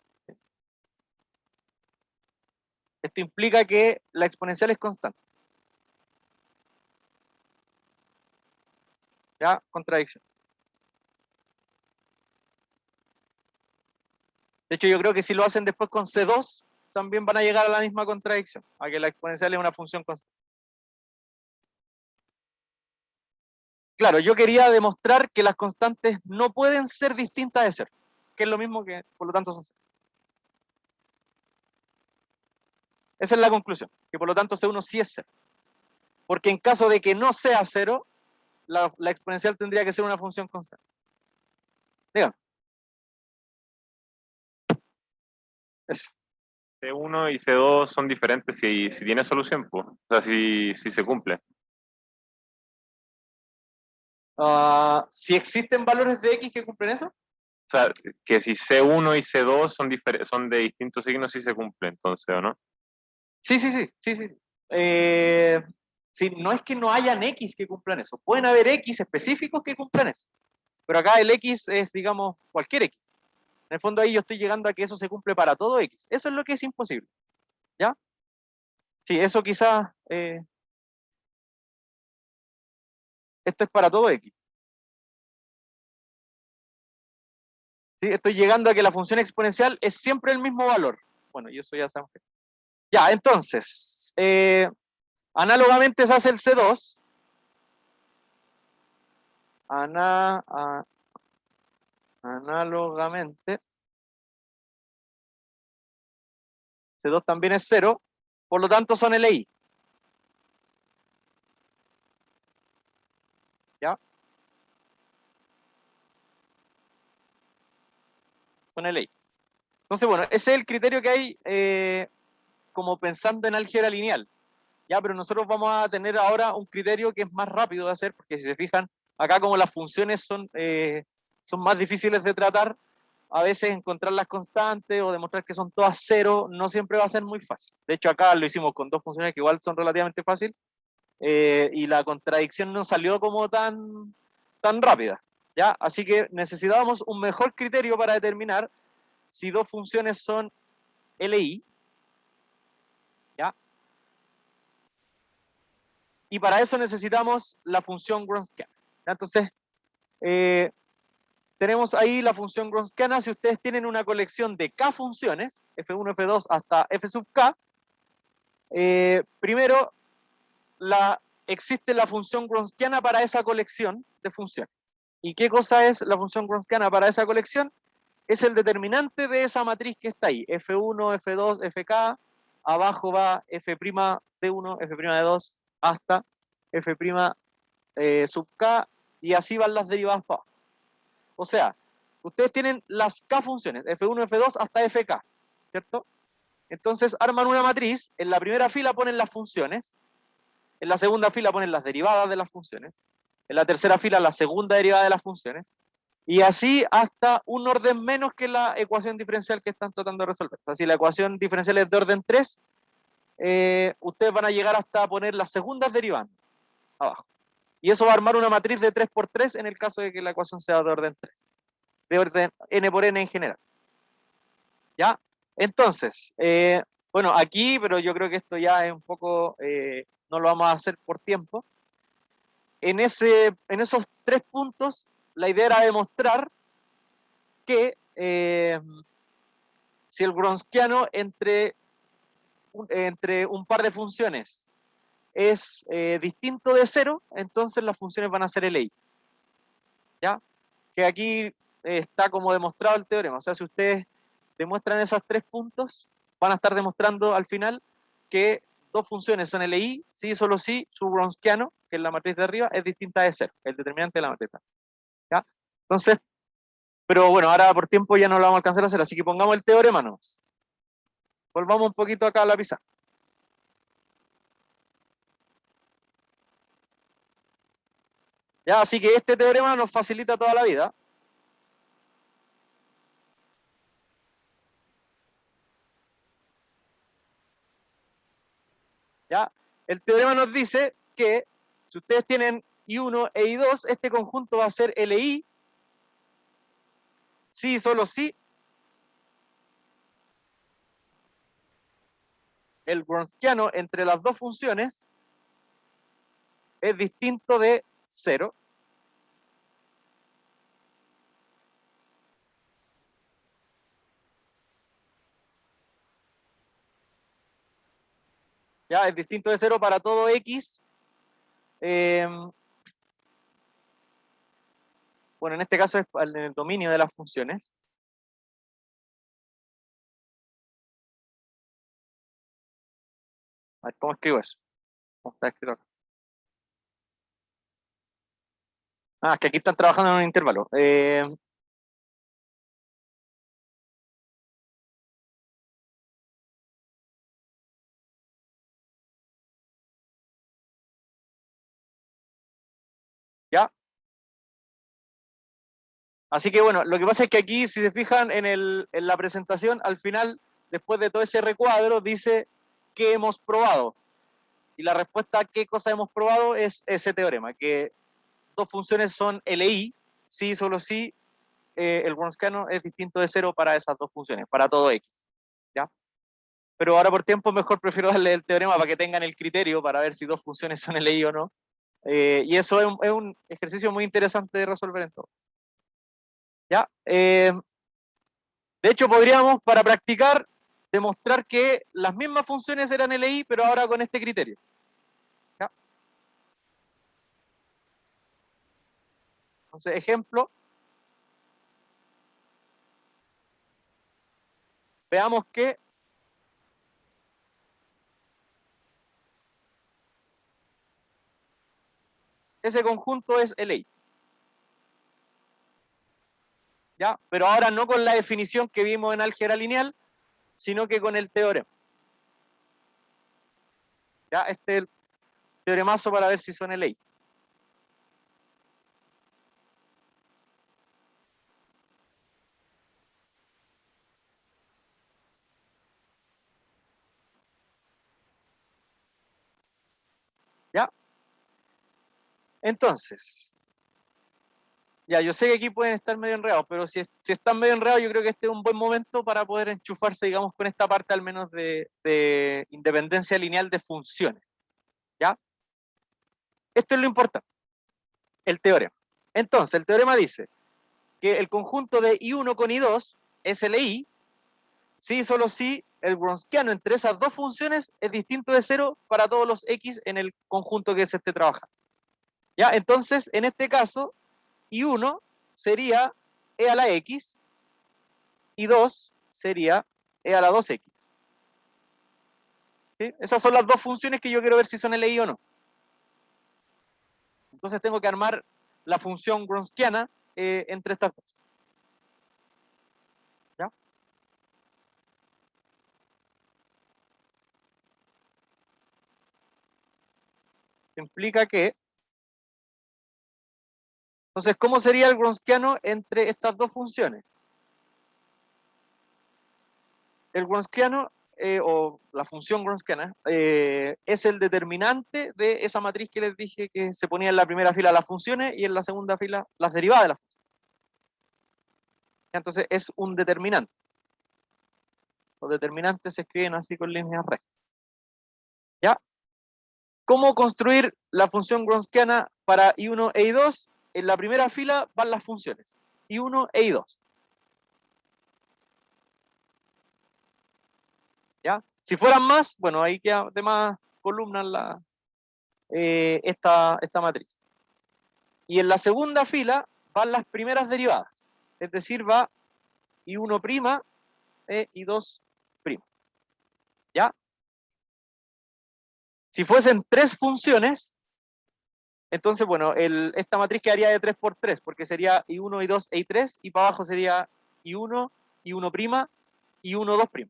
Esto implica que la exponencial es constante. ¿Ya? Contradicción. De hecho, yo creo que si lo hacen después con C2, también van a llegar a la misma contradicción, a que la exponencial es una función constante. Claro, yo quería demostrar que las constantes no pueden ser distintas de cero, que es lo mismo que, por lo tanto, son cero. Esa es la conclusión, que por lo tanto C1 sí es cero. Porque en caso de que no sea cero, la exponencial tendría que ser una función constante. Dígame. Eso. C1 y C2 son diferentes si tiene solución, pues. O sea, si se cumple. Si existen valores de X que cumplen eso. O sea, que si C1 y C2 son de distintos signos, sí se cumple, entonces, ¿o no? Sí. Sí, no es que no hayan X que cumplan eso. Pueden haber X específicos que cumplan eso. Pero acá el X es, digamos, cualquier X. En el fondo ahí yo estoy llegando a que eso se cumple para todo X. Eso es lo que es imposible. ¿Ya? Sí, eso quizás, esto es para todo X. ¿Sí? Estoy llegando a que la función exponencial es siempre el mismo valor. Bueno, y eso ya sabemos. Ya, entonces, análogamente se hace el C2. Análogamente, C2 también es 0, por lo tanto son LI. ¿Ya? Son LI. Entonces, bueno, ese es el criterio que hay como pensando en álgebra lineal. Ya, pero nosotros vamos a tener ahora un criterio que es más rápido de hacer, porque si se fijan, acá como las funciones son más difíciles de tratar, a veces encontrar las constantes o demostrar que son todas cero no siempre va a ser muy fácil. De hecho, acá lo hicimos con dos funciones que igual son relativamente fáciles, y la contradicción no salió como tan rápida, ¿ya? Así que necesitábamos un mejor criterio para determinar si dos funciones son LI, ¿ya? Y para eso necesitamos la función Wronskiana. Entonces, tenemos ahí la función Wronskiana. Si ustedes tienen una colección de k funciones, f1, f2 hasta f sub k, primero existe la función Wronskiana para esa colección de funciones. ¿Y qué cosa es la función Wronskiana para esa colección? Es el determinante de esa matriz que está ahí, f1, f2, fk, abajo va f' de 1, f' de 2, hasta f' sub k, y así van las derivadas para abajo. O sea, ustedes tienen las k funciones, f1, f2 hasta fk, ¿cierto? Entonces arman una matriz, en la primera fila ponen las funciones, en la segunda fila ponen las derivadas de las funciones, en la tercera fila la segunda derivada de las funciones, y así hasta un orden menos que la ecuación diferencial que están tratando de resolver. O sea, si la ecuación diferencial es de orden 3, ustedes van a llegar hasta poner las segundas derivandas abajo. Y eso va a armar una matriz de 3 por 3 en el caso de que la ecuación sea de orden 3. De orden n por n en general. ¿Ya? Entonces, bueno, aquí, pero yo creo que esto ya es un poco, no lo vamos a hacer por tiempo. En esos 3 puntos, la idea era demostrar que si el Wronskiano entre un par de funciones es distinto de 0, entonces las funciones van a ser LI. ¿Ya? Que aquí está como demostrado el teorema. O sea, si ustedes demuestran esos 3 puntos, van a estar demostrando al final que dos funciones son LI, sí, solo si su Wronskiano, que es la matriz de arriba, es distinta de 0, el determinante de la matriz. ¿Ya? Entonces, pero bueno, ahora por tiempo ya no lo vamos a alcanzar a hacer, así que pongamos el teorema nomás. Volvamos un poquito acá a la pizarra. Ya, así que este teorema nos facilita toda la vida. ¿Ya? El teorema nos dice que si ustedes tienen I1 e I2, este conjunto va a ser LI, sí y solo si el Wronskiano entre las dos funciones es distinto de 0. Ya, es distinto de 0 para todo X. Bueno, en este caso es en el dominio de las funciones. A ver, ¿cómo escribo eso? ¿Cómo está escrito acá? Ah, es que aquí están trabajando en un intervalo. ¿Ya? Así que bueno, lo que pasa es que aquí, si se fijan en la presentación, al final, después de todo ese recuadro, dice qué hemos probado. Y la respuesta a qué cosa hemos probado es ese teorema, que dos funciones son LI, sí, solo sí, el Wronskiano es distinto de 0 para esas dos funciones, para todo X. ¿Ya? Pero ahora por tiempo mejor prefiero darle el teorema para que tengan el criterio para ver si dos funciones son LI o no. Y eso es un ejercicio muy interesante de resolver en todo. ¿Ya? De hecho, podríamos, para practicar, demostrar que las mismas funciones eran LI, pero ahora con este criterio. ¿Ya? Entonces, ejemplo, veamos que ese conjunto es LI. ¿Ya? Pero ahora no con la definición que vimos en álgebra lineal, sino que con el teorema. ¿Ya? Este es el teoremazo para ver si son LI. ¿Ya? Entonces, ya, yo sé que aquí pueden estar medio enredados, pero si están medio enredados, yo creo que este es un buen momento para poder enchufarse, digamos, con esta parte al menos de independencia lineal de funciones. ¿Ya? Esto es lo importante, el teorema. Entonces, el teorema dice que el conjunto de I1 con I2 es LI, si y solo si el Wronskiano entre esas dos funciones es distinto de cero para todos los X en el conjunto que se esté trabajando. ¿Ya? Entonces, en este caso, I1 sería E a la X, y 2 sería E a la 2X. ¿Sí? Esas son las dos funciones que yo quiero ver si son LI o no. Entonces tengo que armar la función Wronskiana entre estas dos. ¿Ya? Implica que... Entonces, ¿cómo sería el Wronskiano entre estas dos funciones? El Wronskiano, o la función Wronskiana, es el determinante de esa matriz que les dije que se ponía en la primera fila las funciones y en la segunda fila las derivadas de las funciones. Entonces, es un determinante. Los determinantes se escriben así con líneas rectas. ¿Ya? ¿Cómo construir la función Wronskiana para I1 e I2? En la primera fila van las funciones I1 e I2. ¿Ya? Si fueran más, bueno, ahí queda de más columnas esta matriz. Y en la segunda fila van las primeras derivadas. Es decir, va I1' e I2'. ¿Ya? Si fuesen tres funciones, entonces, bueno, esta matriz quedaría de 3 por 3, porque sería I1, I2 e I3, y para abajo sería I1, I1', I1, 2'.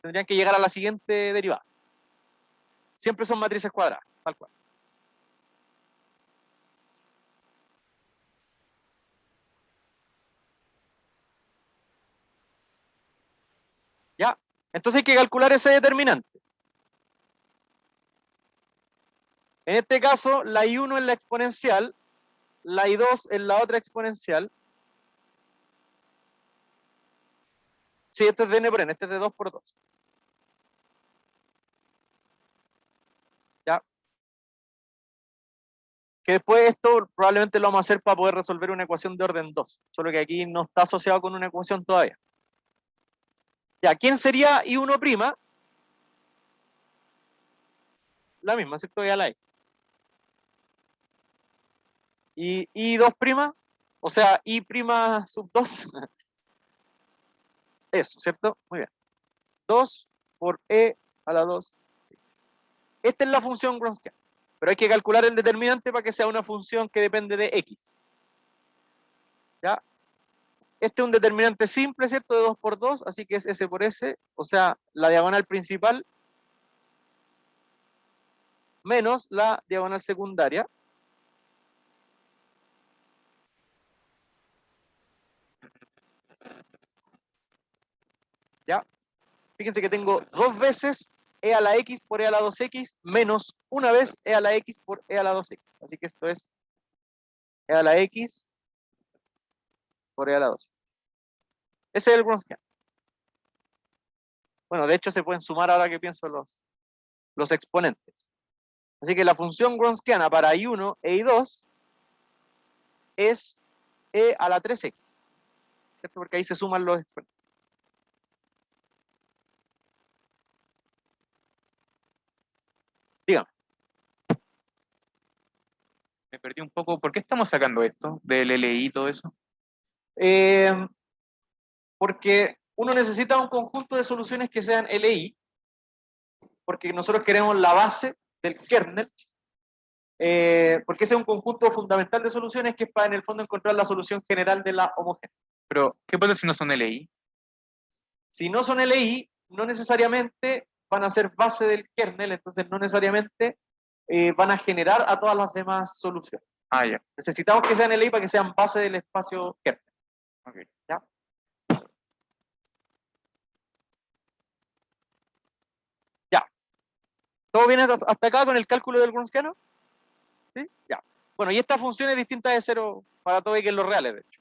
Tendrían que llegar a la siguiente derivada. Siempre son matrices cuadradas, tal cual. ¿Ya? Entonces hay que calcular ese determinante. En este caso, la I1 es la exponencial, la I2 es la otra exponencial. Sí, esto es de n por n, este es de 2 por 2. ¿Ya? Que después esto probablemente lo vamos a hacer para poder resolver una ecuación de orden 2, solo que aquí no está asociado con una ecuación todavía. Ya, ¿quién sería I1'? La misma, ¿cierto? Ya la hay. Y I2', o sea, I' sub 2. Eso, ¿cierto? Muy bien. 2 por E a la 2. Esta es la función Wronskiana. Pero hay que calcular el determinante para que sea una función que depende de X. ¿Ya? Este es un determinante simple, ¿cierto? De 2 por 2, así que es S por S, o sea, la diagonal principal menos la diagonal secundaria. ¿Ya? Fíjense que tengo dos veces E a la X por E a la 2X menos una vez E a la X por E a la 2X. Así que esto es E a la X por E a la 2X. Ese es el Wronskiano. Bueno, de hecho se pueden sumar ahora que pienso los exponentes. Así que la función Wronskiana para I1 e I2 es E a la 3X. ¿Cierto? Porque ahí se suman los exponentes. Dígame. Me perdí un poco. ¿Por qué estamos sacando esto del LI y todo eso? Eh, porque uno necesita un conjunto de soluciones que sean LI, porque nosotros queremos la base del kernel, porque ese es un conjunto fundamental de soluciones que es para en el fondo encontrar la solución general de la homogénea. Pero, ¿qué pasa si no son LI? Si no son LI, no necesariamente van a ser base del kernel, entonces no necesariamente van a generar a todas las demás soluciones. Ah, ya. Necesitamos que sean LI para que sean base del espacio kernel. Okay. ¿Ya? Ya. ¿Todo bien hasta acá con el cálculo del Wronskiano? ¿Sí? Ya. Bueno, y esta función es distinta de 0 para todo x en los reales, de hecho.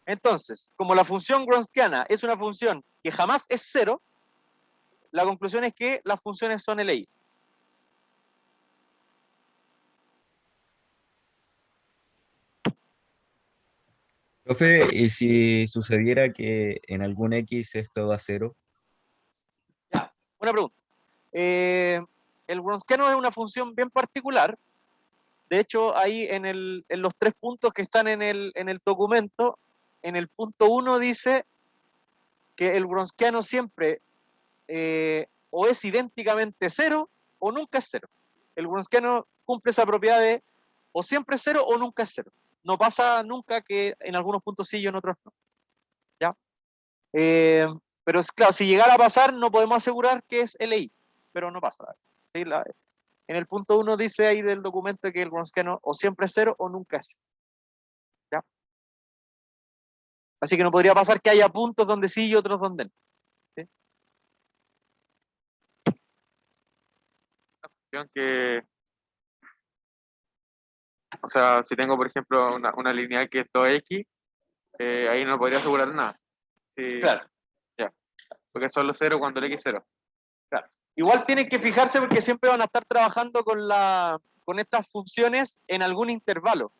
Entonces, como la función gronskiana es una función que jamás es 0, la conclusión es que las funciones son LI. Profe, ¿y si sucediera que en algún X esto va a cero? Ya, una pregunta. El gronskiano es una función bien particular. De hecho, ahí en los 3 puntos que están en el documento, en el punto 1 dice que el gronskiano siempre o es idénticamente 0 o nunca es 0. El gronskiano cumple esa propiedad de o siempre es 0 o nunca es 0. No pasa nunca que en algunos puntos sí y en otros no. ¿Ya? Eh, pero claro, si llegara a pasar, no podemos asegurar que es LI, pero no pasa. ¿Sí? En el punto 1 dice ahí del documento que el gronskiano o siempre es 0 o nunca es 0. ¿Ya? Así que no podría pasar que haya puntos donde sí y otros donde no. ¿Sí? Cuestión que, o sea, si tengo, por ejemplo, una lineal que es 2x, ahí no podría asegurar nada. Sí, Claro, ya. Porque es solo 0 cuando el x es 0. claro. Igual tienen que fijarse porque siempre van a estar trabajando con estas funciones en algún intervalo.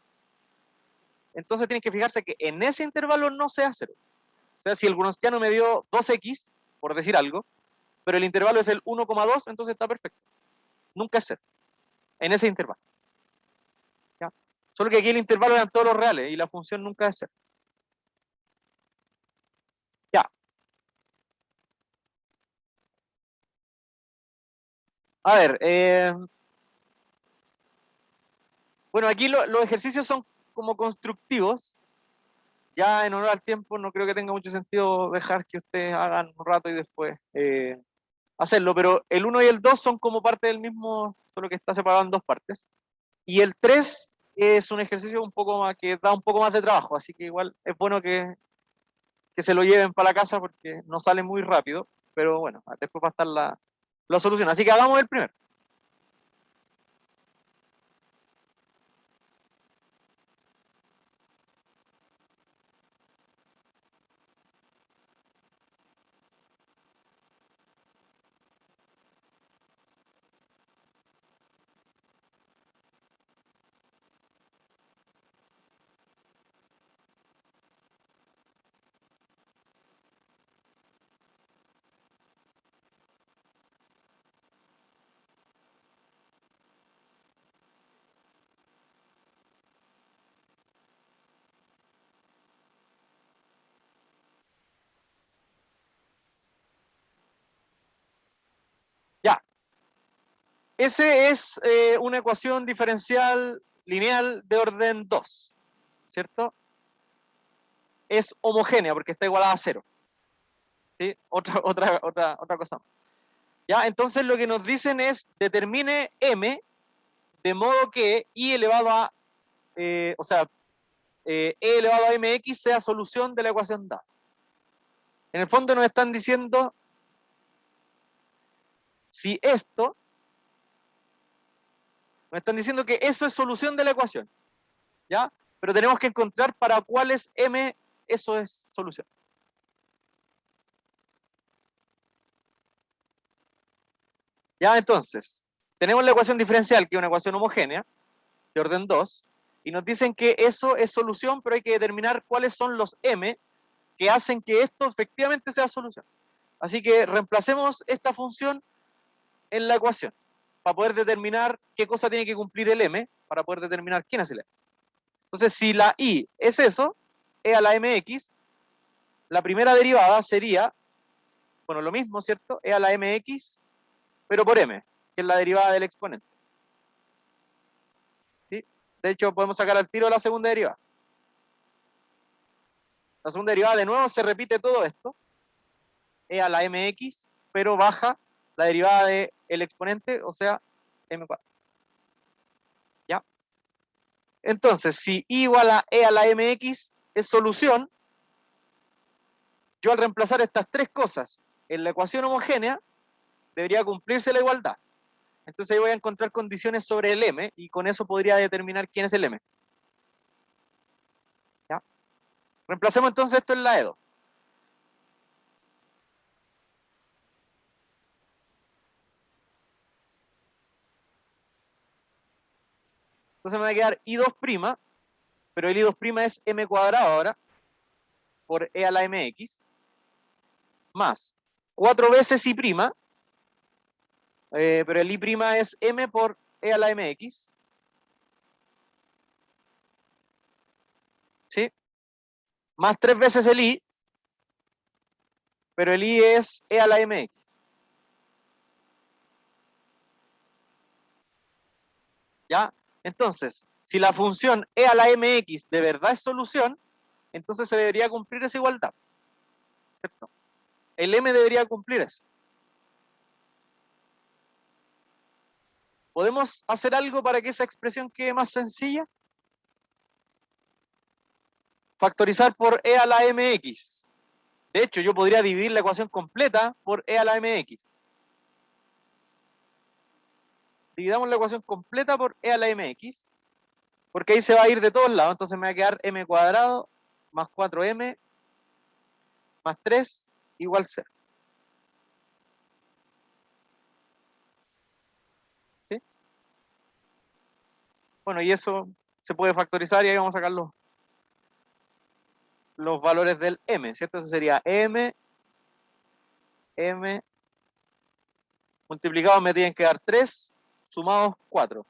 Entonces tienen que fijarse que en ese intervalo no sea 0. O sea, si el gronskiano me dio 2x, por decir algo, pero el intervalo es el 1,2, entonces está perfecto. Nunca es 0. En ese intervalo. ¿Ya? Solo que aquí el intervalo eran todos los reales y la función nunca es 0. Ya. A ver, bueno, aquí los ejercicios son como constructivos. Ya en honor al tiempo no creo que tenga mucho sentido dejar que ustedes hagan un rato y después hacerlo, pero el 1 y el 2 son como parte del mismo, solo que está separado en dos partes. Y el 3 es un ejercicio un poco más, que da un poco más de trabajo, así que igual es bueno que se lo lleven para la casa porque no sale muy rápido, pero bueno, después va a estar la solución. Así que hagamos el primero. Ya, ese es una ecuación diferencial lineal de orden 2, ¿cierto? Es homogénea porque está igualada a 0. ¿Sí? Otra cosa. ¿Ya? Entonces lo que nos dicen es determine m de modo que i elevado a, o sea, e elevado a mx sea solución de la ecuación dada. En el fondo nos están diciendo si esto, nos están diciendo que eso es solución de la ecuación, ¿ya? Pero tenemos que encontrar para cuál es m, eso es solución. ¿Ya? Entonces, tenemos la ecuación diferencial, que es una ecuación homogénea, de orden 2, y nos dicen que eso es solución, pero hay que determinar cuáles son los m que hacen que esto efectivamente sea solución. Así que reemplacemos esta función en la ecuación para poder determinar qué cosa tiene que cumplir el m, para poder determinar quién es el m. Entonces, si la i es eso, e a la mx, la primera derivada sería, bueno, lo mismo, ¿cierto? E a la mx, pero por m, que es la derivada del exponente. ¿Sí? De hecho, podemos sacar al tiro la segunda derivada. La segunda derivada, de nuevo, se repite todo esto, e a la mx, pero baja la derivada del exponente, o sea, m4. ¿Ya? Entonces, si i igual a e a la mx es solución, yo al reemplazar estas tres cosas, en la ecuación homogénea debería cumplirse la igualdad. Entonces ahí voy a encontrar condiciones sobre el M y con eso podría determinar quién es el M. ¿Ya? Reemplacemos entonces esto en la E2. Entonces me va a quedar I2', pero el I2' es M cuadrado ahora, por E a la MX, más 4 veces I', pero el I' es M por E a la MX, ¿sí? Más 3 veces el I, pero el I es E a la MX. ¿Ya? Entonces, si la función E a la MX de verdad es solución, entonces se debería cumplir esa igualdad, ¿cierto? El M debería cumplir eso. ¿Podemos hacer algo para que esa expresión quede más sencilla? Factorizar por E a la MX. De hecho, yo podría dividir la ecuación completa por E a la MX. Dividamos la ecuación completa por E a la MX, porque ahí se va a ir de todos lados, entonces me va a quedar M cuadrado más 4M más 3 igual 0. ¿Sí? Bueno, y eso se puede factorizar y ahí vamos a sacar los valores del M, ¿cierto? Eso sería M multiplicados me tienen que dar 3, sumados 4.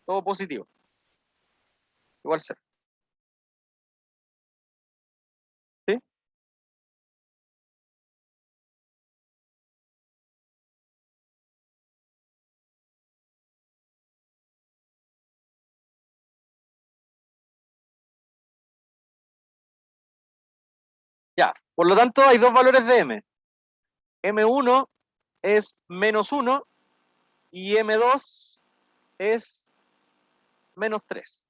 Todo positivo. Igual 0. ¿Sí? Ya. Por lo tanto, hay dos valores de M. M1 es menos 1 y M2 es menos 3.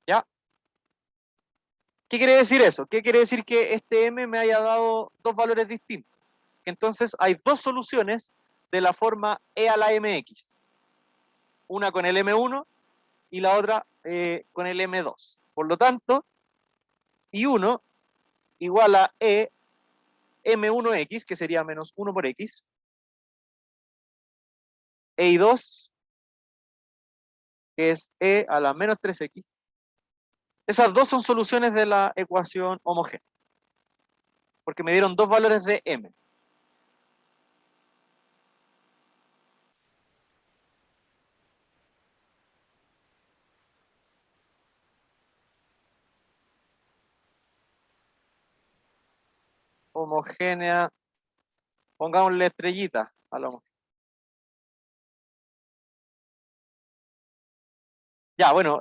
¿Ya? ¿Qué quiere decir eso? ¿Qué quiere decir que este M me haya dado dos valores distintos? Que entonces hay dos soluciones de la forma E a la MX. Una con el M1 y la otra con el M2. Por lo tanto, I1 igual a E M1X, que sería menos 1 por X, e I2, que es E a la menos 3X. Esas dos son soluciones de la ecuación homogénea, porque me dieron dos valores de M. Homogénea, pongámosle estrellita a la homogénea. Ya, bueno,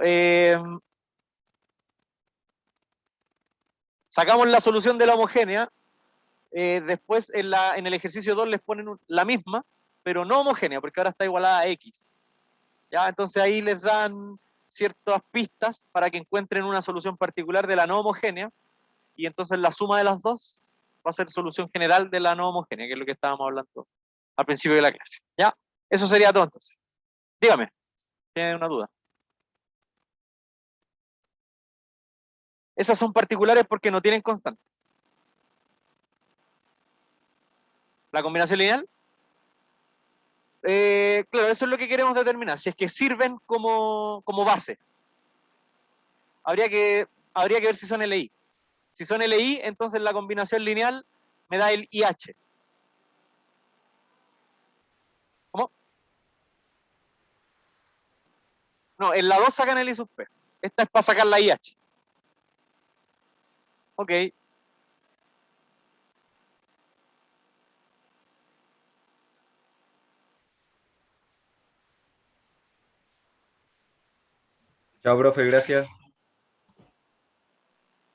sacamos la solución de la homogénea, después en el ejercicio 2 les ponen la misma, pero no homogénea, porque ahora está igualada a X. ¿Ya? Entonces ahí les dan ciertas pistas para que encuentren una solución particular de la no homogénea, y entonces la suma de las dos va a ser solución general de la no homogénea, que es lo que estábamos hablando al principio de la clase. ¿Ya? Eso sería todo entonces. Dígame, ¿tiene una duda? Esas son particulares porque no tienen constante. La combinación lineal, claro, eso es lo que queremos determinar, si es que sirven como base. Habría que ver si son LI. Si son LI, entonces la combinación lineal me da el IH. ¿Cómo? No, en la 2 sacan el I sub P. Esta es para sacar la IH. Ok. Chao, profe, gracias.